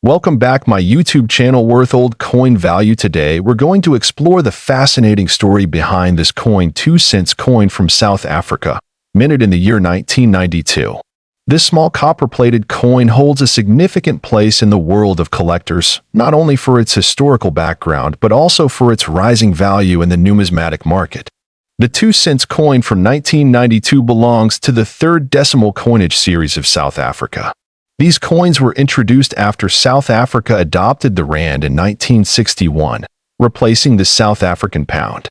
Welcome back my YouTube channel Worth Old Coin Value. Today we're going to explore the fascinating story behind this coin 2-cent coin from South Africa, minted in the year 1992. This small copper-plated coin holds a significant place in the world of collectors, not only for its historical background but also for its rising value in the numismatic market. The 2-cent coin from 1992 belongs to the third decimal coinage series of South Africa. These coins were introduced after South Africa adopted the rand in 1961, replacing the South African pound.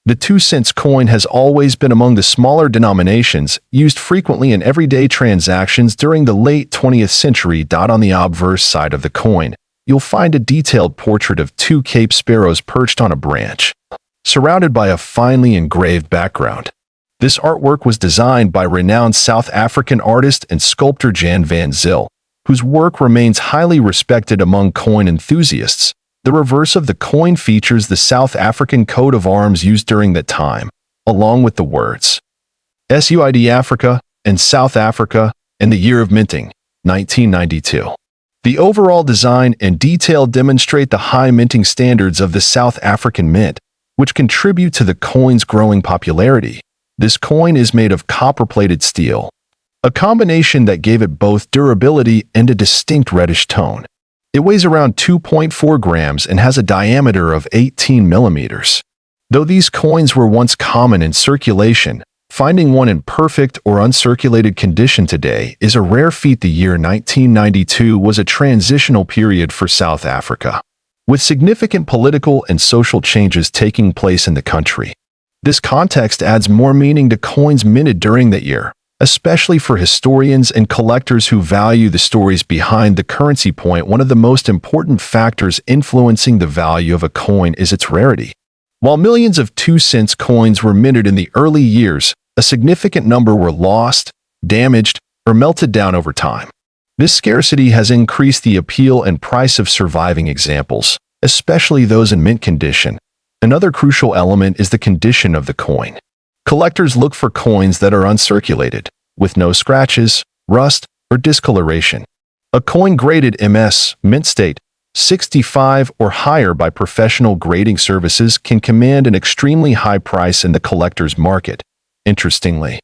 The 2-cent coin has always been among the smaller denominations used frequently in everyday transactions during the late 20th century. On the obverse side of the coin, you'll find a detailed portrait of two Cape sparrows perched on a branch, surrounded by a finely engraved background. This artwork was designed by renowned South African artist and sculptor Jan van Zyl, whose work remains highly respected among coin enthusiasts. The reverse of the coin features the South African coat of arms used during that time, along with the words SUID Africa and South Africa and the year of minting, 1992. The overall design and detail demonstrate the high minting standards of the South African mint, which contribute to the coin's growing popularity. This coin is made of copper-plated steel, a combination that gave it both durability and a distinct reddish tone. It weighs around 2.4 grams and has a diameter of 18 millimeters. Though these coins were once common in circulation, finding one in perfect or uncirculated condition today is a rare feat. The year 1992 was a transitional period for South Africa, with significant political and social changes taking place in the country. This context adds more meaning to coins minted during that year, especially for historians and collectors who value the stories behind the currency. One of the most important factors influencing the value of a coin is its rarity. While millions of 2-cent coins were minted in the early years, a significant number were lost, damaged, or melted down over time. This scarcity has increased the appeal and price of surviving examples, especially those in mint condition. Another crucial element is the condition of the coin. Collectors look for coins that are uncirculated, with no scratches, rust, or discoloration. A coin graded MS, mint state, 65 or higher by professional grading services can command an extremely high price in the collector's market. Interestingly,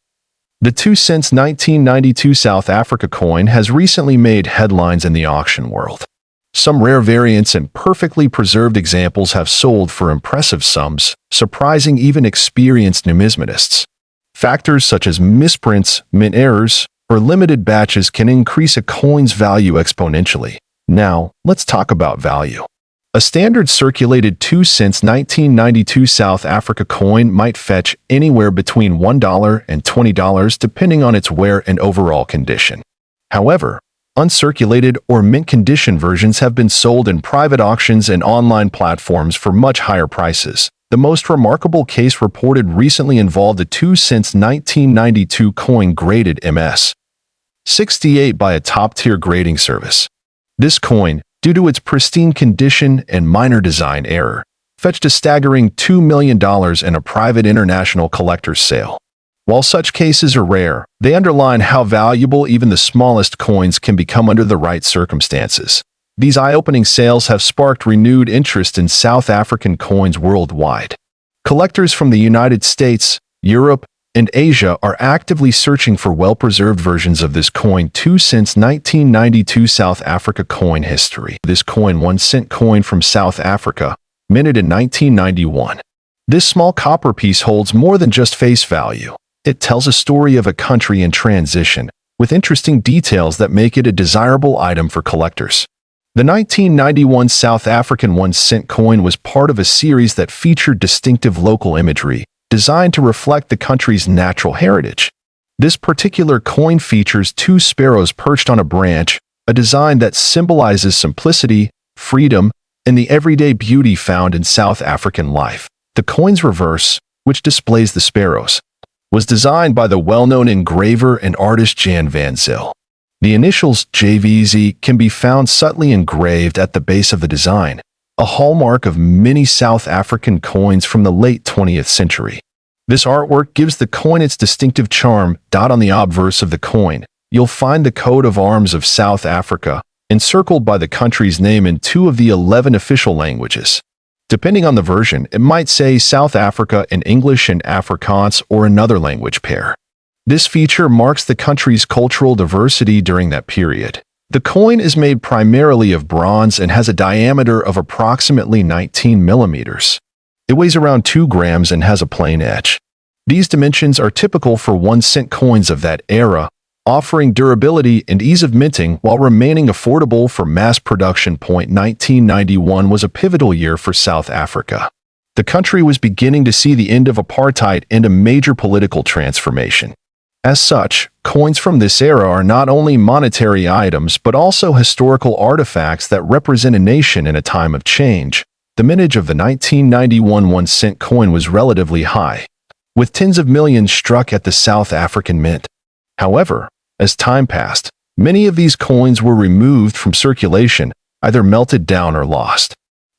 the 2-cent 1992 South Africa coin has recently made headlines in the auction world. Some rare variants and perfectly preserved examples have sold for impressive sums, surprising even experienced numismatists. Factors such as misprints, mint errors, or limited batches can increase a coin's value exponentially. Now, let's talk about value. A standard circulated 2-cent 1992 South Africa coin might fetch anywhere between $1 and $20 depending on its wear and overall condition. However, uncirculated or mint condition versions have been sold in private auctions and online platforms for much higher prices. The most remarkable case reported recently involved a 2-cent 1992 coin graded MS 68 by a top-tier grading service. This coin, due to its pristine condition and minor design error, fetched a staggering $2 million in a private international collector's sale. While such cases are rare, they underline how valuable even the smallest coins can become under the right circumstances. These eye-opening sales have sparked renewed interest in South African coins worldwide. Collectors from the United States, Europe, and Asia are actively searching for well-preserved versions of this coin 2-cent 1992 South Africa coin history. This coin 1-cent coin from South Africa, minted in 1991. This small copper piece holds more than just face value. It tells a story of a country in transition, with interesting details that make it a desirable item for collectors. The 1991 South African 1-cent coin was part of a series that featured distinctive local imagery, designed to reflect the country's natural heritage. This particular coin features two sparrows perched on a branch, a design that symbolizes simplicity, freedom, and the everyday beauty found in South African life. The coin's reverse, which displays the sparrows, was designed by the well-known engraver and artist Jan van Zyl. The initials JVZ can be found subtly engraved at the base of the design, a hallmark of many South African coins from the late 20th century. This artwork gives the coin its distinctive charm. On the obverse of the coin, you'll find the coat of arms of South Africa, encircled by the country's name in 2 of the 11 official languages. Depending on the version, it might say South Africa in English and Afrikaans or another language pair. This feature marks the country's cultural diversity during that period. The coin is made primarily of bronze and has a diameter of approximately 19 millimeters. It weighs around 2 grams and has a plain edge. These dimensions are typical for 1-cent coins of that era, offering durability and ease of minting while remaining affordable for mass production. 1991 was a pivotal year for South Africa. The country was beginning to see the end of apartheid and a major political transformation. As such, coins from this era are not only monetary items but also historical artifacts that represent a nation in a time of change. The mintage of the 1991 1-cent coin was relatively high, with tens of millions struck at the South African Mint. However, as time passed, many of these coins were removed from circulation, either melted down or lost.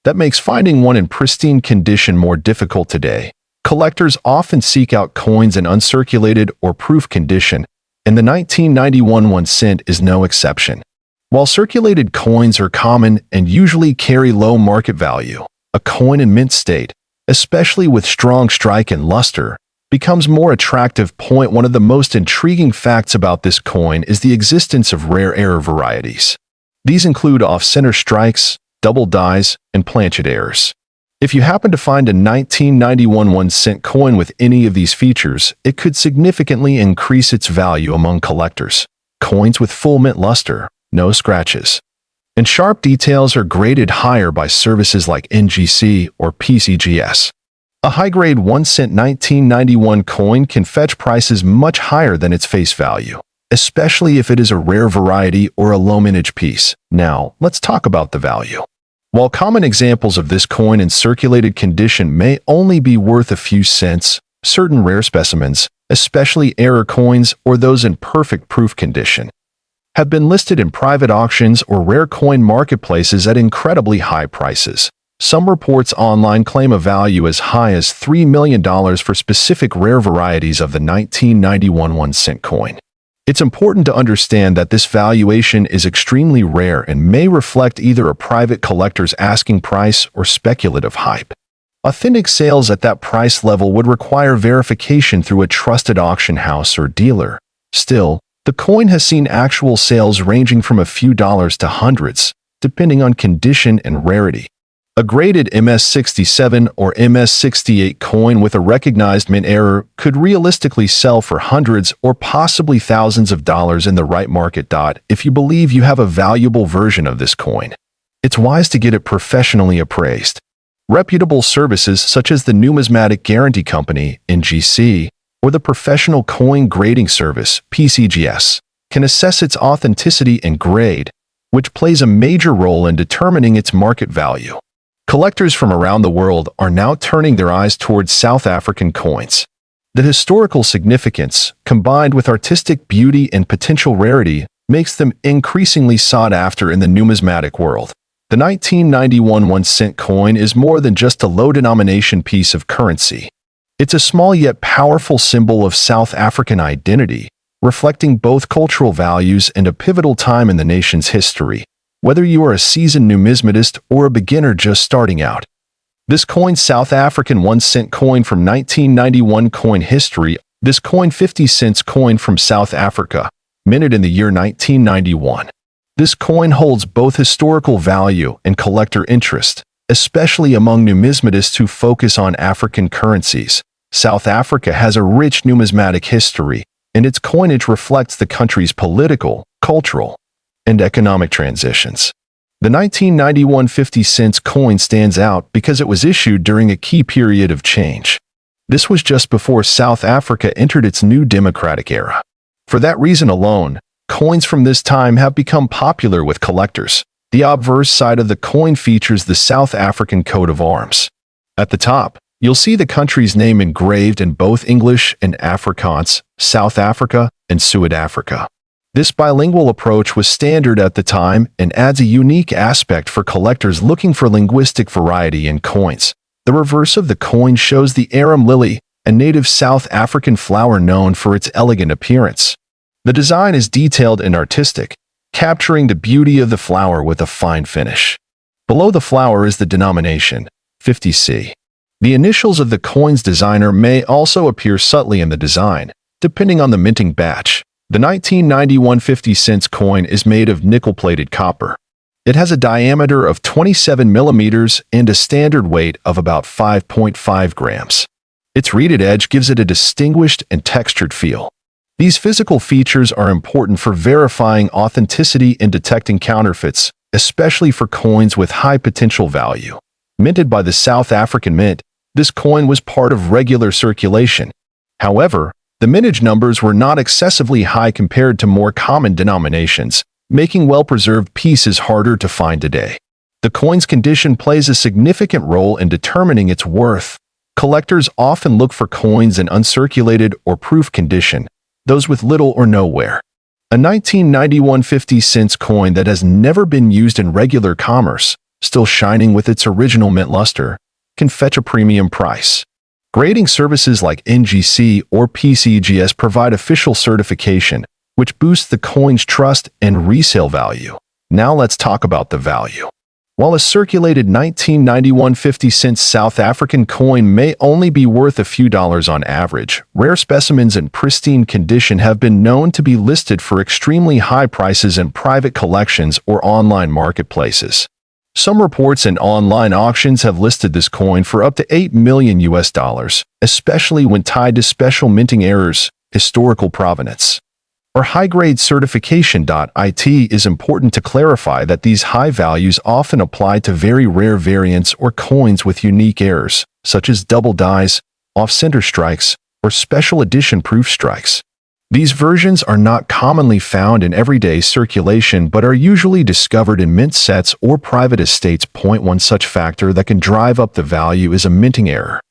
That makes finding one in pristine condition more difficult today. Collectors often seek out coins in uncirculated or proof condition, and the 1991 1-cent is no exception. While circulated coins are common and usually carry low market value, a coin in mint state, especially with strong strike and luster, becomes more attractive. One of the most intriguing facts about this coin is the existence of rare error varieties. These include off-center strikes, double dies, and planchet errors. If you happen to find a 1991 1-cent coin with any of these features, it could significantly increase its value among collectors. Coins with full mint luster, no scratches, and sharp details are graded higher by services like NGC or PCGS. A high-grade 1-cent 1991 coin can fetch prices much higher than its face value, especially if it is a rare variety or a low-mintage piece. Now, let's talk about the value. While common examples of this coin in circulated condition may only be worth a few cents, certain rare specimens, especially error coins or those in perfect proof condition, have been listed in private auctions or rare coin marketplaces at incredibly high prices. Some reports online claim a value as high as $3 million for specific rare varieties of the 1991 1-cent coin. It's important to understand that this valuation is extremely rare and may reflect either a private collector's asking price or speculative hype. Authentic sales at that price level would require verification through a trusted auction house or dealer. Still, the coin has seen actual sales ranging from a few dollars to hundreds, depending on condition and rarity. A graded MS-67 or MS-68 coin with a recognized mint error could realistically sell for hundreds or possibly thousands of dollars in the right market. If you believe you have a valuable version of this coin, it's wise to get it professionally appraised. Reputable services such as the Numismatic Guarantee Company, NGC, or the Professional Coin Grading Service, PCGS, can assess its authenticity and grade, which plays a major role in determining its market value. Collectors from around the world are now turning their eyes towards South African coins. The historical significance, combined with artistic beauty and potential rarity, makes them increasingly sought after in the numismatic world. The 1991 1-cent coin is more than just a low-denomination piece of currency. It's a small yet powerful symbol of South African identity, reflecting both cultural values and a pivotal time in the nation's history. Whether you are a seasoned numismatist or a beginner just starting out, this coin South African 1-cent coin from 1991 coin history. This coin 50 cents coin from South Africa, minted in the year 1991. This coin holds both historical value and collector interest, especially among numismatists who focus on African currencies. South Africa has a rich numismatic history, and its coinage reflects the country's political, cultural, and economic transitions. The 1991 50 cents coin stands out because it was issued during a key period of change. This was just before South Africa entered its new democratic era. For that reason alone, coins from this time have become popular with collectors. The obverse side of the coin features the South African coat of arms. At the top, you'll see the country's name engraved in both English and Afrikaans, South Africa and Suid-Afrika. This bilingual approach was standard at the time and adds a unique aspect for collectors looking for linguistic variety in coins. The reverse of the coin shows the arum lily, a native South African flower known for its elegant appearance. The design is detailed and artistic, capturing the beauty of the flower with a fine finish. Below the flower is the denomination, 50C. The initials of the coin's designer may also appear subtly in the design, depending on the minting batch. The 1991 50-cent coin is made of nickel-plated copper. It has a diameter of 27 millimeters and a standard weight of about 5.5 grams. Its reeded edge gives it a distinguished and textured feel. These physical features are important for verifying authenticity and detecting counterfeits, especially for coins with high potential value. Minted by the South African Mint, this coin was part of regular circulation. However, the mintage numbers were not excessively high compared to more common denominations, making well-preserved pieces harder to find today. The coin's condition plays a significant role in determining its worth. Collectors often look for coins in uncirculated or proof condition, those with little or no wear. A 1991 50-cent coin that has never been used in regular commerce, still shining with its original mint luster, can fetch a premium price. Grading services like NGC or PCGS provide official certification, which boosts the coin's trust and resale value. Now let's talk about the value. While a circulated 1991 50-cent South African coin may only be worth a few dollars on average, rare specimens in pristine condition have been known to be listed for extremely high prices in private collections or online marketplaces. Some reports and online auctions have listed this coin for up to $8 million, especially when tied to special minting errors, historical provenance, or high-grade certification. It is important to clarify that these high values often apply to very rare variants or coins with unique errors, such as double dies, off-center strikes, or special edition proof strikes. These versions are not commonly found in everyday circulation but are usually discovered in mint sets or private estates. One such factor that can drive up the value is a minting error.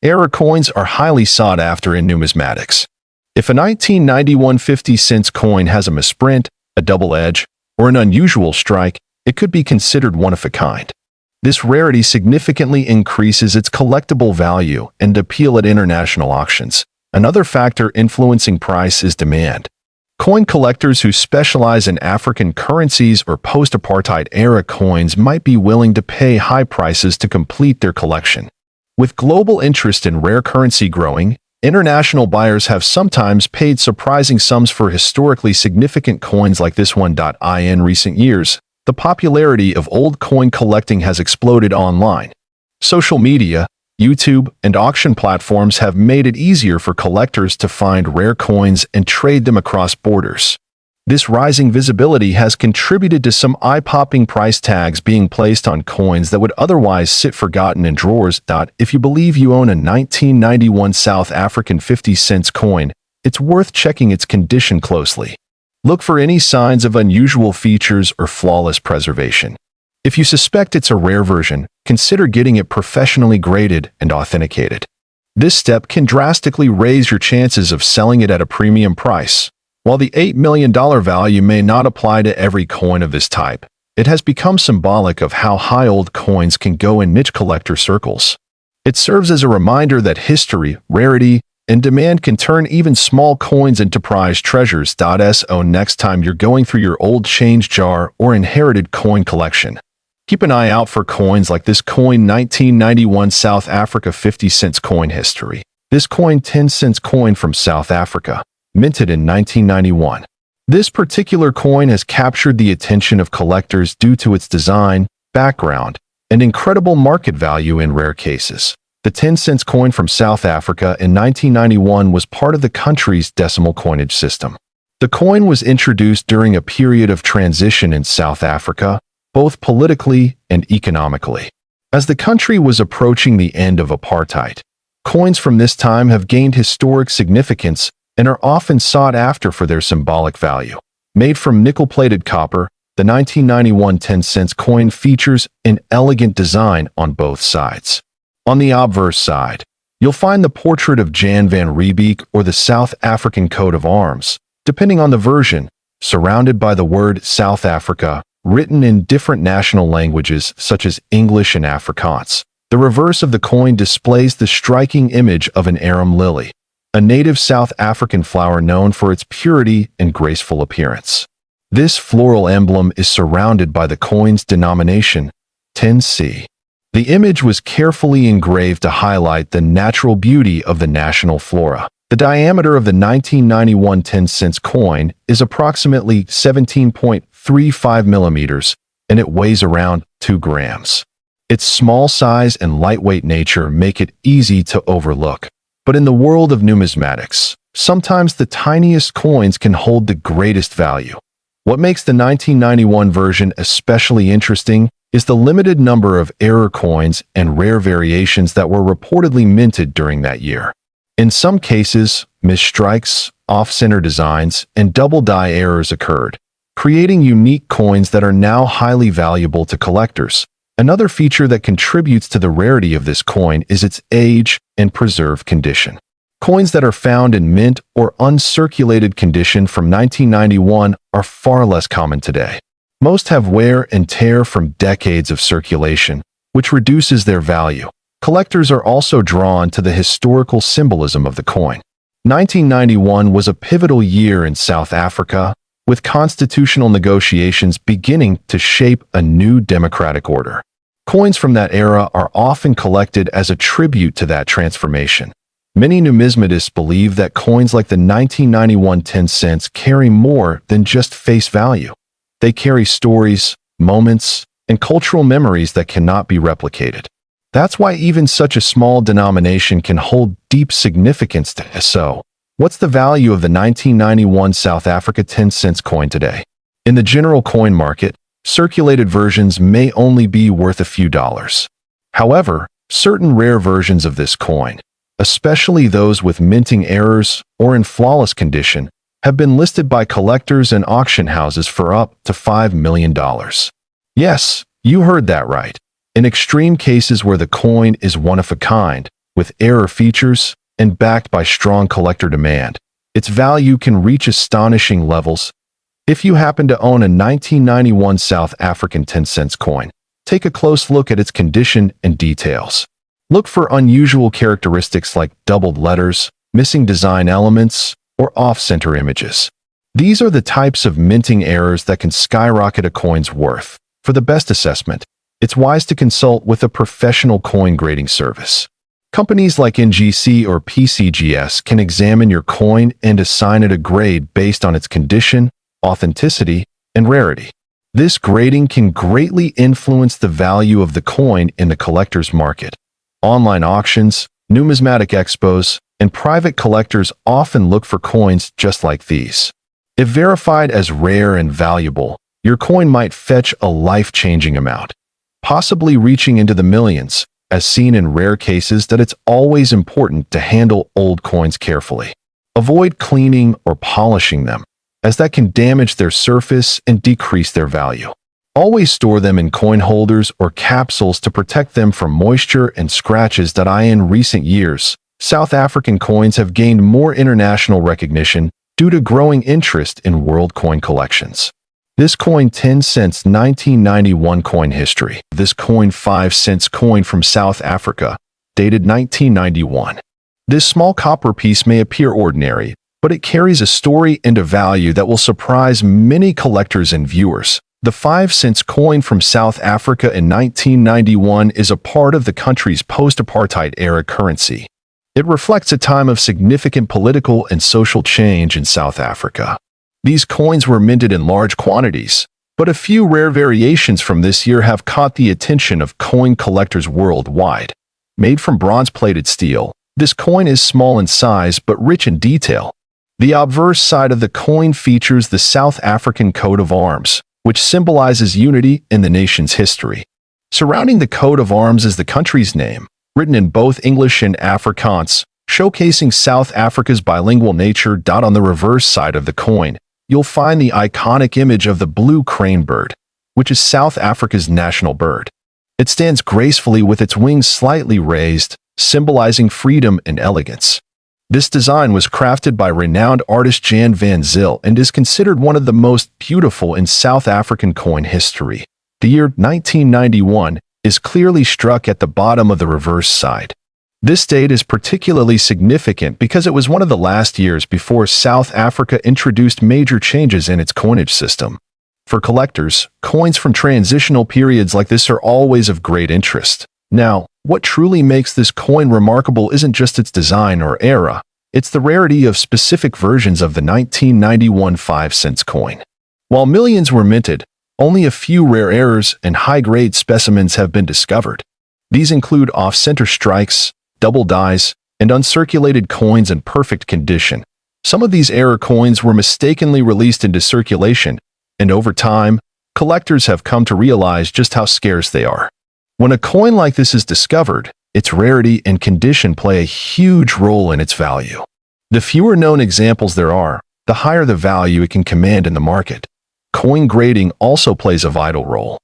Error coins are highly sought after in numismatics. If a 1991 50-cent coin has a misprint, a double edge, or an unusual strike, it could be considered one of a kind. This rarity significantly increases its collectible value and appeal at international auctions. Another factor influencing price is demand. Coin collectors who specialize in African currencies or post-apartheid-era coins might be willing to pay high prices to complete their collection. With global interest in rare currency growing, international buyers have sometimes paid surprising sums for historically significant coins like this one. In recent years, the popularity of old coin collecting has exploded online. Social media, YouTube, and auction platforms have made it easier for collectors to find rare coins and trade them across borders. This rising visibility has contributed to some eye-popping price tags being placed on coins that would otherwise sit forgotten in drawers. If you believe you own a 1991 South African 50-cent coin, it's worth checking its condition closely. Look for any signs of unusual features or flawless preservation. If you suspect it's a rare version, consider getting it professionally graded and authenticated. This step can drastically raise your chances of selling it at a premium price. While the $8 million value may not apply to every coin of this type, it has become symbolic of how high old coins can go in niche collector circles. It serves as a reminder that history, rarity, and demand can turn even small coins into prized treasures. So next time you're going through your old change jar or inherited coin collection, keep an eye out for coins like this coin 1991 South Africa 50-cent coin history. This coin 10-cent coin from South Africa, minted in 1991. This particular coin has captured the attention of collectors due to its design, background, and incredible market value in rare cases. The 10-cent coin from South Africa in 1991 was part of the country's decimal coinage system. The coin was introduced during a period of transition in South Africa, both politically and economically. As the country was approaching the end of apartheid, coins from this time have gained historic significance and are often sought after for their symbolic value. Made from nickel-plated copper, the 1991 10-cent coin features an elegant design on both sides. On the obverse side, you'll find the portrait of Jan van Riebeeck or the South African coat of arms, depending on the version, surrounded by the word South Africa, written in different national languages such as English and Afrikaans. The reverse of the coin displays the striking image of an arum lily, a native South African flower known for its purity and graceful appearance. This floral emblem is surrounded by the coin's denomination, 10C. The image was carefully engraved to highlight the natural beauty of the national flora. The diameter of the 1991 10-cent coin is approximately 17.35 millimeters, and it weighs around 2 grams. Its small size and lightweight nature make it easy to overlook. But in the world of numismatics, sometimes the tiniest coins can hold the greatest value. What makes the 1991 version especially interesting is the limited number of error coins and rare variations that were reportedly minted during that year. In some cases, misstrikes, off-center designs, and double-die errors occurred, creating unique coins that are now highly valuable to collectors. Another feature that contributes to the rarity of this coin is its age and preserved condition. Coins that are found in mint or uncirculated condition from 1991 are far less common today. Most have wear and tear from decades of circulation, which reduces their value. Collectors are also drawn to the historical symbolism of the coin. 1991 was a pivotal year in South Africa, with constitutional negotiations beginning to shape a new democratic order. Coins from that era are often collected as a tribute to that transformation. Many numismatists believe that coins like the 1991 10 cents carry more than just face value. They carry stories, moments, and cultural memories that cannot be replicated. That's why even such a small denomination can hold deep significance to us. So, what's the value of the 1991 South Africa 10 cents coin today? In the general coin market, circulated versions may only be worth a few dollars. However, certain rare versions of this coin, especially those with minting errors or in flawless condition, have been listed by collectors and auction houses for up to $5 million. Yes, you heard that right. In extreme cases where the coin is one of a kind, with error features, and backed by strong collector demand, its value can reach astonishing levels. If you happen to own a 1991 South African 10 cents coin, take a close look at its condition and details. Look for unusual characteristics like doubled letters, missing design elements, or off-center images. These are the types of minting errors that can skyrocket a coin's worth. For the best assessment, it's wise to consult with a professional coin grading service. Companies like NGC or PCGS can examine your coin and assign it a grade based on its condition, authenticity, and rarity. This grading can greatly influence the value of the coin in the collector's market. Online auctions, numismatic expos, and private collectors often look for coins just like these. If verified as rare and valuable, your coin might fetch a life-changing amount, possibly reaching into the millions, as seen in rare cases that it's always important to handle old coins carefully. Avoid cleaning or polishing them, as that can damage their surface and decrease their value. Always store them in coin holders or capsules to protect them from moisture and scratches. In recent years, South African coins have gained more international recognition due to growing interest in world coin collections. This coin 10 cents 1991 coin history. This coin 5 cents coin from South Africa, dated 1991. This small copper piece may appear ordinary, but it carries a story and a value that will surprise many collectors and viewers. The 5 cents coin from South Africa in 1991 is a part of the country's post-apartheid era currency. It reflects a time of significant political and social change in South Africa. These coins were minted in large quantities, but a few rare variations from this year have caught the attention of coin collectors worldwide. Made from bronze-plated steel, this coin is small in size but rich in detail. The obverse side of the coin features the South African coat of arms, which symbolizes unity in the nation's history. Surrounding the coat of arms is the country's name, written in both English and Afrikaans, showcasing South Africa's bilingual nature. On the reverse side of the coin, you'll find the iconic image of the blue crane bird, which is South Africa's national bird. It stands gracefully with its wings slightly raised, symbolizing freedom and elegance. This design was crafted by renowned artist Jan van Zyl and is considered one of the most beautiful in South African coin history. The year 1991 is clearly struck at the bottom of the reverse side. This date is particularly significant because it was one of the last years before South Africa introduced major changes in its coinage system. For collectors, coins from transitional periods like this are always of great interest. Now, what truly makes this coin remarkable isn't just its design or era, it's the rarity of specific versions of the 1991 5-cent coin. While millions were minted, only a few rare errors and high-grade specimens have been discovered. These include off-center strikes, double dies, and uncirculated coins in perfect condition. Some of these error coins were mistakenly released into circulation, and over time, collectors have come to realize just how scarce they are. When a coin like this is discovered, its rarity and condition play a huge role in its value. The fewer known examples there are, the higher the value it can command in the market. Coin grading also plays a vital role.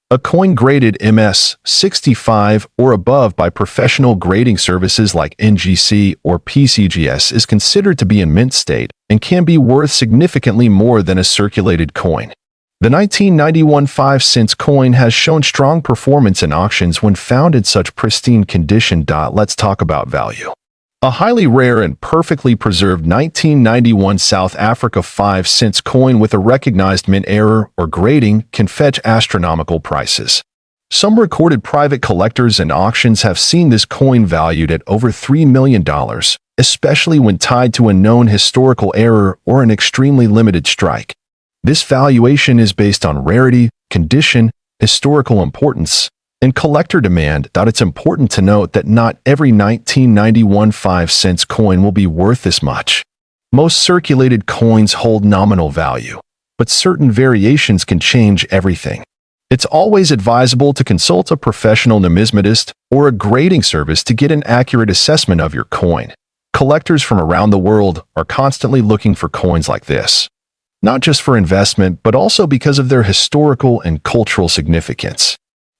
A coin graded MS-65 or above by professional grading services like NGC or PCGS is considered to be in mint state and can be worth significantly more than a circulated coin. The 1991 5-cent coin has shown strong performance in auctions when found in such pristine condition. Let's talk about value. A highly rare and perfectly preserved 1991 South Africa 5-cent coin with a recognized mint error or grading can fetch astronomical prices. Some recorded private collectors and auctions have seen this coin valued at over $3 million, especially when tied to a known historical error or an extremely limited strike. This valuation is based on rarity, condition, historical importance, and collector demand. It's important to note that not every 1991 5-cent coin will be worth this much. Most circulated coins hold nominal value, but certain variations can change everything. It's always advisable to consult a professional numismatist or a grading service to get an accurate assessment of your coin. Collectors from around the world are constantly looking for coins like this, not just for investment, but also because of their historical and cultural significance.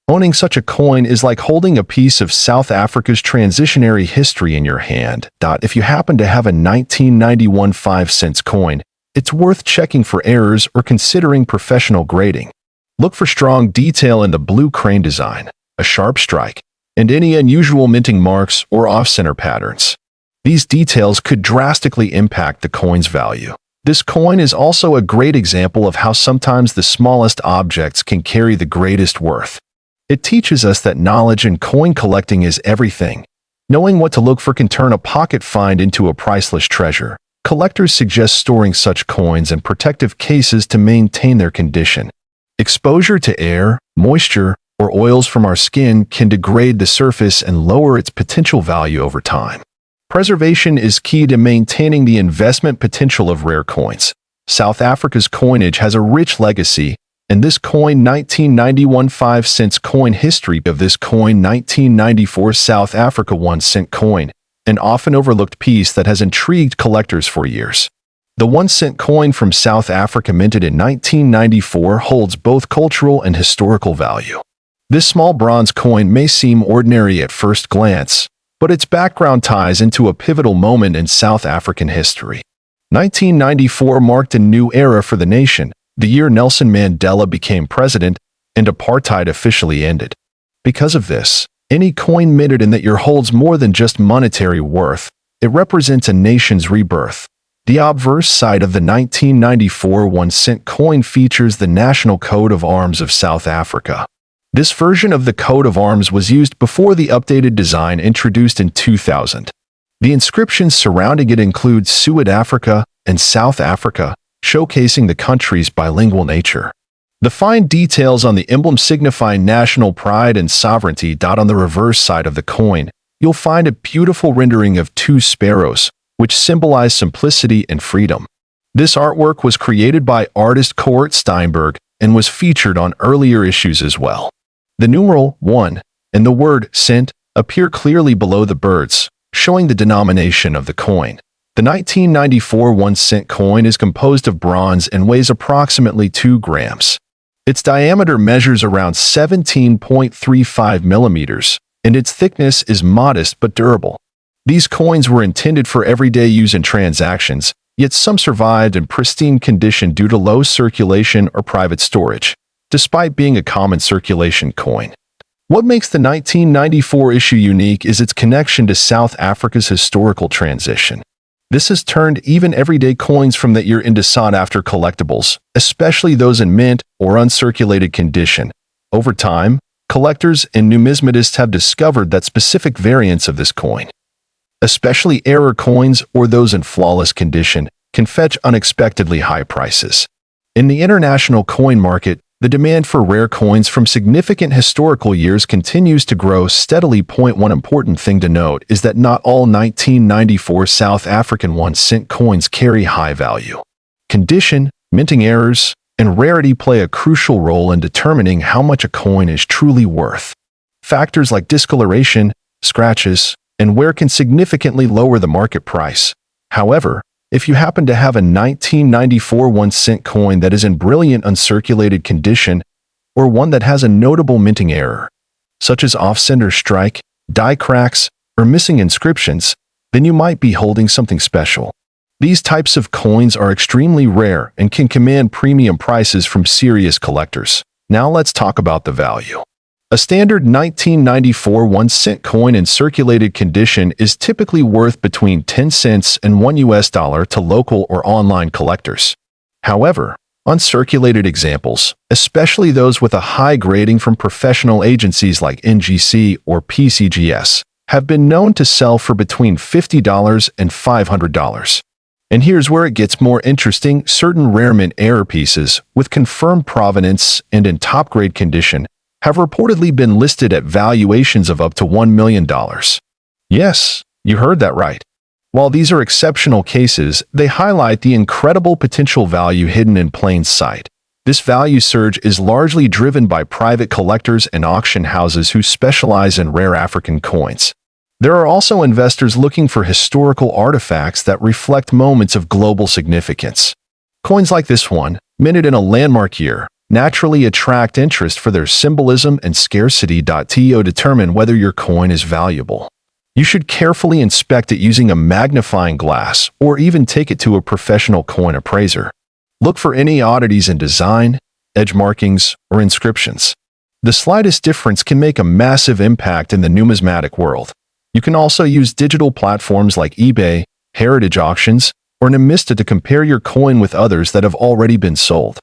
Owning such a coin is like holding a piece of South Africa's transitionary history in your hand. If you happen to have a 1991 5-cent coin, it's worth checking for errors or considering professional grading. Look for strong detail in the blue crane design, a sharp strike, and any unusual minting marks or off-center patterns. These details could drastically impact the coin's value. This coin is also a great example of how sometimes the smallest objects can carry the greatest worth. It teaches us that knowledge in coin collecting is everything. Knowing what to look for can turn a pocket find into a priceless treasure. Collectors suggest storing such coins in protective cases to maintain their condition. Exposure to air, moisture, or oils from our skin can degrade the surface and lower its potential value over time. Preservation is key to maintaining the investment potential of rare coins. South Africa's coinage has a rich legacy, and this coin 1991 5-cent coin history of this coin 1994 South Africa 1-cent coin, an often overlooked piece that has intrigued collectors for years. The 1-cent coin from South Africa minted in 1994 holds both cultural and historical value. This small bronze coin may seem ordinary at first glance, but its background ties into a pivotal moment in South African history. 1994 marked a new era for the nation, the year Nelson Mandela became president and apartheid officially ended. Because of this, any coin minted in that year holds more than just monetary worth. It represents a nation's rebirth. The obverse side of the 1994 1-cent coin features the National Coat of Arms of South Africa. This version of the coat of arms was used before the updated design introduced in 2000. The inscriptions surrounding it include Suid-Afrika and South Africa, showcasing the country's bilingual nature. The fine details on the emblem signify national pride and sovereignty. On the reverse side of the coin, you'll find a beautiful rendering of two sparrows, which symbolize simplicity and freedom. This artwork was created by artist Coert Steinberg and was featured on earlier issues as well. The numeral 1 and the word cent appear clearly below the birds, showing the denomination of the coin. The 1994 1-cent coin is composed of bronze and weighs approximately 2 grams. Its diameter measures around 17.35 millimeters, and its thickness is modest but durable. These coins were intended for everyday use in transactions, yet some survived in pristine condition due to low circulation or private storage, despite being a common circulation coin. What makes the 1994 issue unique is its connection to South Africa's historical transition. This has turned even everyday coins from that year into sought-after collectibles, especially those in mint or uncirculated condition. Over time, collectors and numismatists have discovered that specific variants of this coin, especially error coins or those in flawless condition, can fetch unexpectedly high prices. In the international coin market, the demand for rare coins from significant historical years continues to grow steadily. One important thing to note is that not all 1994 South African 1-cent coins carry high value. Condition, minting errors, and rarity play a crucial role in determining how much a coin is truly worth. Factors like discoloration, scratches, and wear can significantly lower the market price. However, if you happen to have a 1994 1-cent coin that is in brilliant uncirculated condition, or one that has a notable minting error, such as off-center strike, die cracks, or missing inscriptions, then you might be holding something special. These types of coins are extremely rare and can command premium prices from serious collectors. Now let's talk about the value. A standard 1994 1-cent coin in circulated condition is typically worth between 10 cents and $1 to local or online collectors. However, uncirculated examples, especially those with a high grading from professional agencies like NGC or PCGS, have been known to sell for between $50 and $500. And here's where it gets more interesting: certain rare mint error pieces, with confirmed provenance and in top-grade condition, have reportedly been listed at valuations of up to $1 million. Yes, you heard that right. While these are exceptional cases, they highlight the incredible potential value hidden in plain sight. This value surge is largely driven by private collectors and auction houses who specialize in rare African coins. There are also investors looking for historical artifacts that reflect moments of global significance. Coins like this one, minted in a landmark year, naturally attract interest for their symbolism and scarcity. To determine whether your coin is valuable, you should carefully inspect it using a magnifying glass or even take it to a professional coin appraiser. Look for any oddities in design, edge markings, or inscriptions. The slightest difference can make a massive impact in the numismatic world. You can also use digital platforms like eBay, heritage auctions, or Numista to compare your coin with others that have already been sold.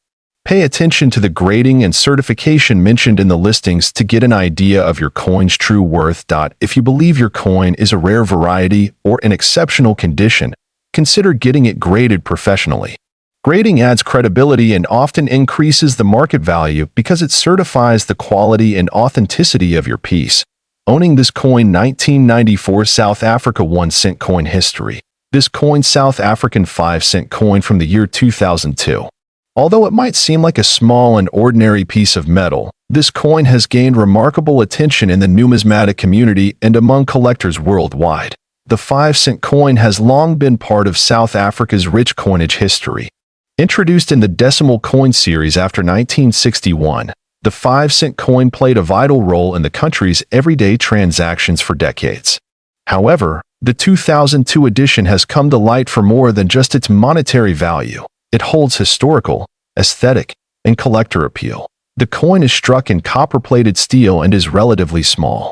Pay attention to the grading and certification mentioned in the listings to get an idea of your coin's true worth. If you believe your coin is a rare variety or in exceptional condition, consider getting it graded professionally. Grading adds credibility and often increases the market value because it certifies the quality and authenticity of your piece. Owning this coin: 1994 South Africa 1-cent coin history. This coin, South African 5-cent coin from the year 2002. Although it might seem like a small and ordinary piece of metal, this coin has gained remarkable attention in the numismatic community and among collectors worldwide. The 5-cent coin has long been part of South Africa's rich coinage history. Introduced in the decimal coin series after 1961, the 5-cent coin played a vital role in the country's everyday transactions for decades. However, the 2002 edition has come to light for more than just its monetary value. It holds historical, aesthetic, and collector appeal. The coin is struck in copper-plated steel and is relatively small,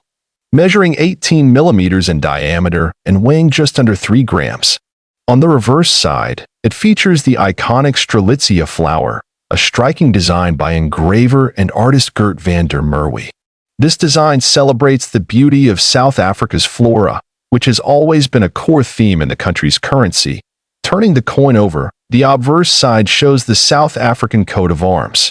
measuring 18 millimeters in diameter and weighing just under 3 grams. On the reverse side, it features the iconic Strelitzia flower, a striking design by engraver and artist Gert van der Merwe. This design celebrates the beauty of South Africa's flora, which has always been a core theme in the country's currency. Turning the coin over, the obverse side shows the South African coat of arms.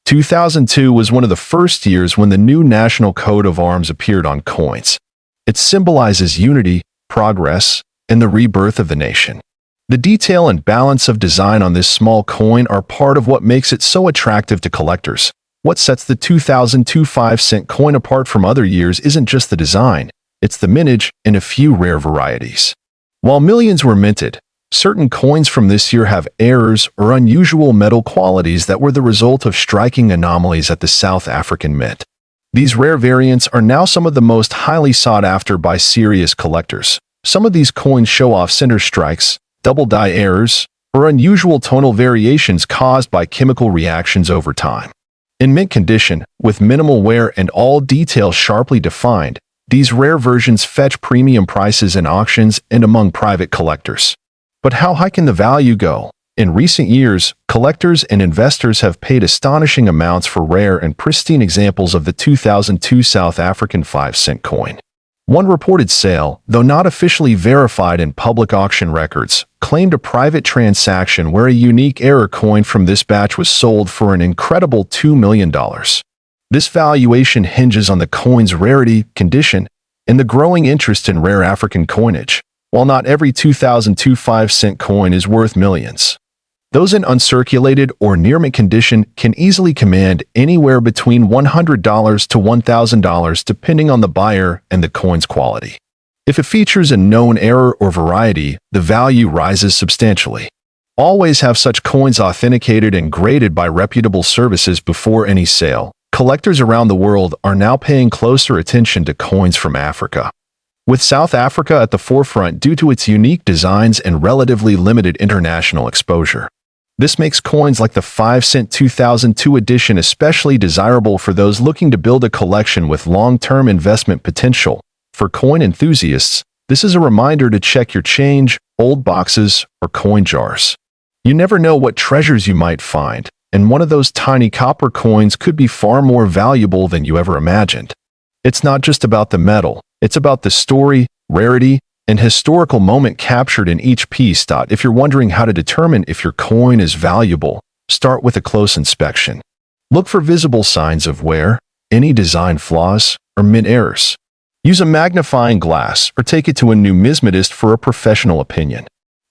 2002 was one of the first years when the new national coat of arms appeared on coins. It symbolizes unity, progress, and the rebirth of the nation. The detail and balance of design on this small coin are part of what makes it so attractive to collectors. What sets the 2002 5-cent coin apart from other years isn't just the design, it's the mintage and a few rare varieties. While millions were minted, certain coins from this year have errors or unusual metal qualities that were the result of striking anomalies at the South African Mint. These rare variants are now some of the most highly sought after by serious collectors. Some of these coins show off center strikes, double die errors, or unusual tonal variations caused by chemical reactions over time. In mint condition, with minimal wear and all details sharply defined, these rare versions fetch premium prices in auctions and among private collectors. But how high can the value go? In recent years, collectors and investors have paid astonishing amounts for rare and pristine examples of the 2002 South African 5-cent coin. One reported sale, though not officially verified in public auction records, claimed a private transaction where a unique error coin from this batch was sold for an incredible $2 million. This valuation hinges on the coin's rarity, condition, and the growing interest in rare African coinage, while not every 2002 5-cent coin is worth millions. Those in uncirculated or near-mint condition can easily command anywhere between $100 to $1,000 depending on the buyer and the coin's quality. If it features a known error or variety, the value rises substantially. Always have such coins authenticated and graded by reputable services before any sale. Collectors around the world are now paying closer attention to coins from Africa. With South Africa at the forefront due to its unique designs and relatively limited international exposure. This makes coins like the 5-cent 2002 edition especially desirable for those looking to build a collection with long-term investment potential. For coin enthusiasts, this is a reminder to check your change, old boxes, or coin jars. You never know what treasures you might find, and one of those tiny copper coins could be far more valuable than you ever imagined. It's not just about the metal, it's about the story, rarity, and historical moment captured in each piece. If you're wondering how to determine if your coin is valuable, start with a close inspection. Look for visible signs of wear, any design flaws, or mint errors. Use a magnifying glass or take it to a numismatist for a professional opinion.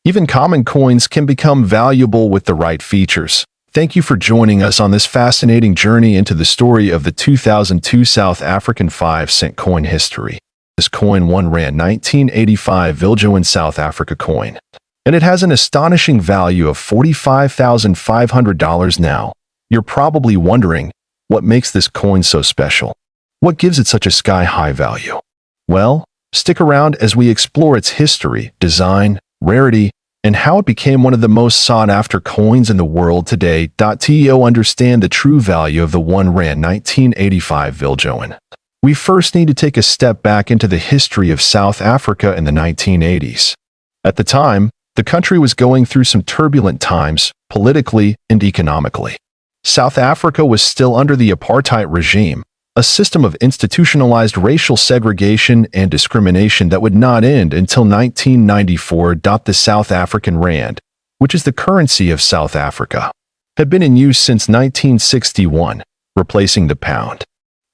Even common coins can become valuable with the right features. Thank you for joining us on this fascinating journey into the story of the 2002 South African 5-cent coin history. This coin won Rand 1985 Viljoen South Africa coin, and it has an astonishing value of $45,500 now. You're probably wondering, what makes this coin so special? What gives it such a sky-high value? Well, stick around as we explore its history, design, rarity, and how it became one of the most sought-after coins in the world today. To understand the true value of the 1 Rand 1985 Viljoen, we first need to take a step back into the history of South Africa in the 1980s. At the time, the country was going through some turbulent times, politically and economically. South Africa was still under the apartheid regime, a system of institutionalized racial segregation and discrimination that would not end until 1994. The South African rand, which is the currency of South Africa, had been in use since 1961, replacing the pound.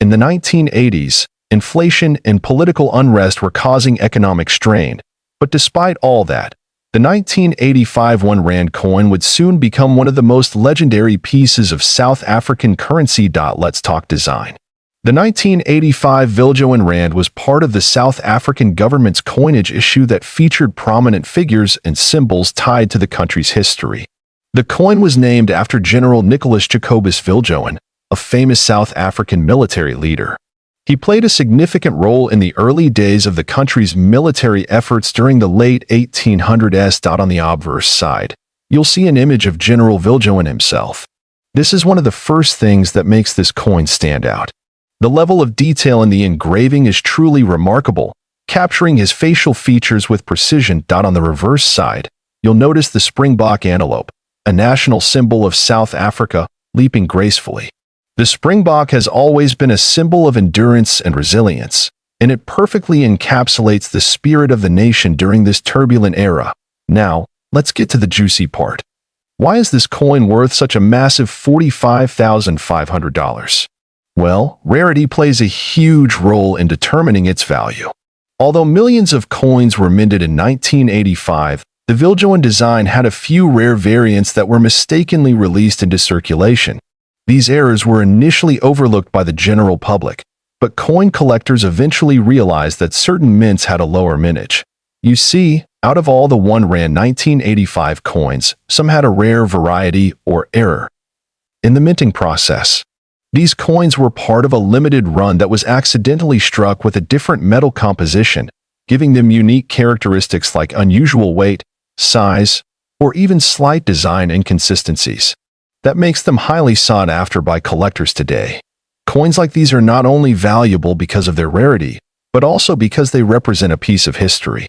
In the 1980s, inflation and political unrest were causing economic strain, but despite all that, the 1985 1 Rand coin would soon become one of the most legendary pieces of South African currency. Let's talk design. The 1985 Viljoen Rand was part of the South African government's coinage issue that featured prominent figures and symbols tied to the country's history. The coin was named after General Nicholas Jacobus Viljoen, a famous South African military leader. He played a significant role in the early days of the country's military efforts during the late 1800s. On the obverse side, you'll see an image of General Viljoen himself. This is one of the first things that makes this coin stand out. The level of detail in the engraving is truly remarkable, capturing his facial features with precision. On the reverse side, you'll notice the springbok antelope, a national symbol of South Africa, leaping gracefully. The springbok has always been a symbol of endurance and resilience, and it perfectly encapsulates the spirit of the nation during this turbulent era. Now, let's get to the juicy part. Why is this coin worth such a massive $45,500? Well, rarity plays a huge role in determining its value. Although millions of coins were minted in 1985, the Viljoen design had a few rare variants that were mistakenly released into circulation. These errors were initially overlooked by the general public, but coin collectors eventually realized that certain mints had a lower mintage. You see, out of all the 1 Rand 1985 coins, some had a rare variety or error in the minting process. These coins were part of a limited run that was accidentally struck with a different metal composition, giving them unique characteristics like unusual weight, size, or even slight design inconsistencies. that makes them highly sought after by collectors today. Coins like these are not only valuable because of their rarity, but also because they represent a piece of history.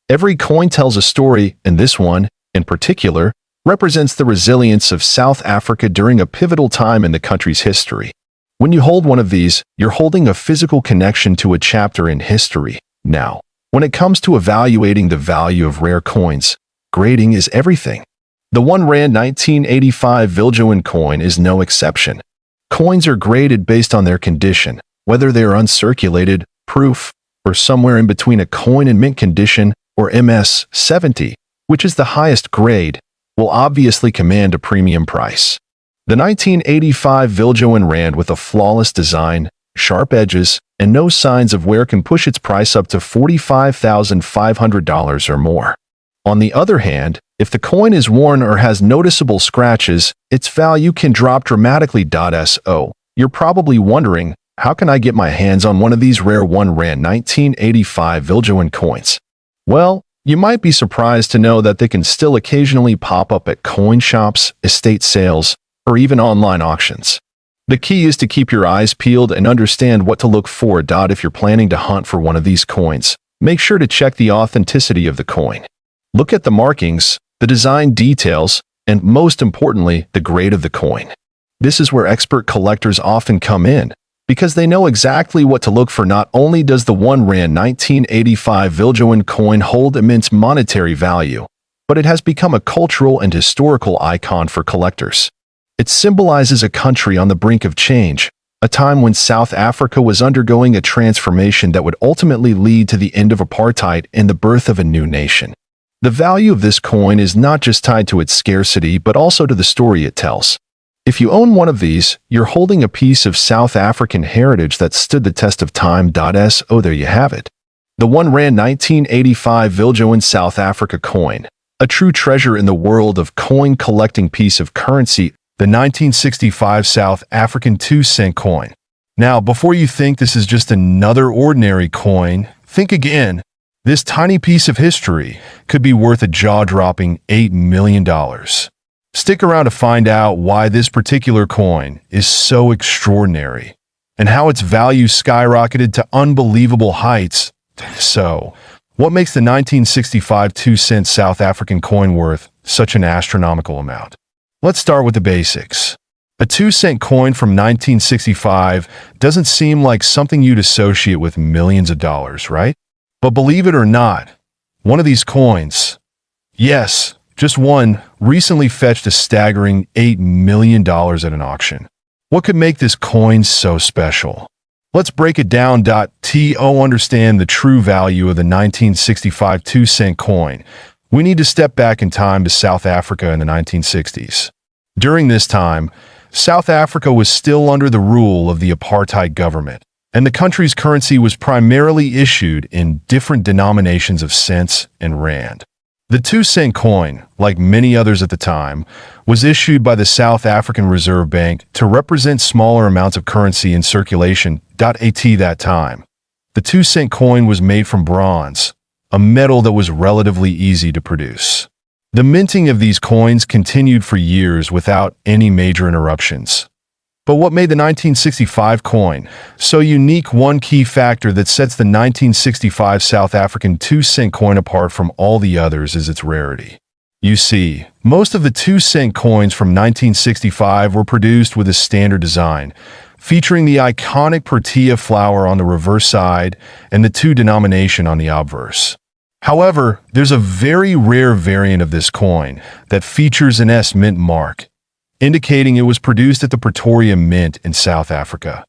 Every coin tells a story, and this one, in particular, represents the resilience of South Africa during a pivotal time in the country's history. When you hold one of these, you're holding a physical connection to a chapter in history. Now, when it comes to evaluating the value of rare coins, grading is everything. The R1 1985 Viljoen coin is no exception. Coins are graded based on their condition, whether they are uncirculated, proof, or somewhere in between a coin in mint condition or MS 70, which is the highest grade, will obviously command a premium price. The 1985 Viljoen Rand with a flawless design, sharp edges, and no signs of wear can push its price up to $45,500 or more. On the other hand, if the coin is worn or has noticeable scratches, its value can drop dramatically. So, you're probably wondering, how can I get my hands on one of these rare R1 1985 Viljoen coins? Well, you might be surprised to know that they can still occasionally pop up at coin shops, estate sales, or even online auctions. The key is to keep your eyes peeled and understand what to look for. If you're planning to hunt for one of these coins, make sure to check the authenticity of the coin. Look at the markings, the design details, and most importantly, the grade of the coin. This is where expert collectors often come in, because they know exactly what to look for. Not only does the R1 1985 Viljoen coin hold immense monetary value, but it has become a cultural and historical icon for collectors. It symbolizes a country on the brink of change, a time when South Africa was undergoing a transformation that would ultimately lead to the end of apartheid and the birth of a new nation. The value of this coin is not just tied to its scarcity but also to the story it tells. If you own one of these, you're holding a piece of South African heritage that stood the test of time. So there you have it. The R1 1985 Viljoen South Africa coin, a true treasure in the world of coin collecting piece of currency, the 1965 South African 2-cent coin. Now, before you think this is just another ordinary coin, think again. This tiny piece of history could be worth a jaw-dropping $8 million. Stick around to find out why this particular coin is so extraordinary and how its value skyrocketed to unbelievable heights. So, what makes the 1965 2-cent South African coin worth such an astronomical amount? Let's start with the basics. A 2-cent coin from 1965 doesn't seem like something you'd associate with millions of dollars, right? But believe it or not, one of these coins, yes, just one, recently fetched a staggering $8 million at an auction. What could make this coin so special? Let's break it down. To understand the true value of the 1965 2-cent coin, we need to step back in time to South Africa in the 1960s. During this time, South Africa was still under the rule of the apartheid government, and the country's currency was primarily issued in different denominations of cents and rand. The 2-cent coin, like many others at the time, was issued by the South African Reserve Bank to represent smaller amounts of currency in circulation. At that time, the 2-cent coin was made from bronze, a metal that was relatively easy to produce. The minting of these coins continued for years without any major interruptions. But what made the 1965 coin so unique? One key factor that sets the 1965 South African 2-cent coin apart from all the others is its rarity. You see, most of the 2-cent coins from 1965 were produced with a standard design, featuring the iconic protea flower on the reverse side and the 2 denomination on the obverse. However, there's a very rare variant of this coin that features an S mint mark, indicating it was produced at the Pretoria Mint in South Africa.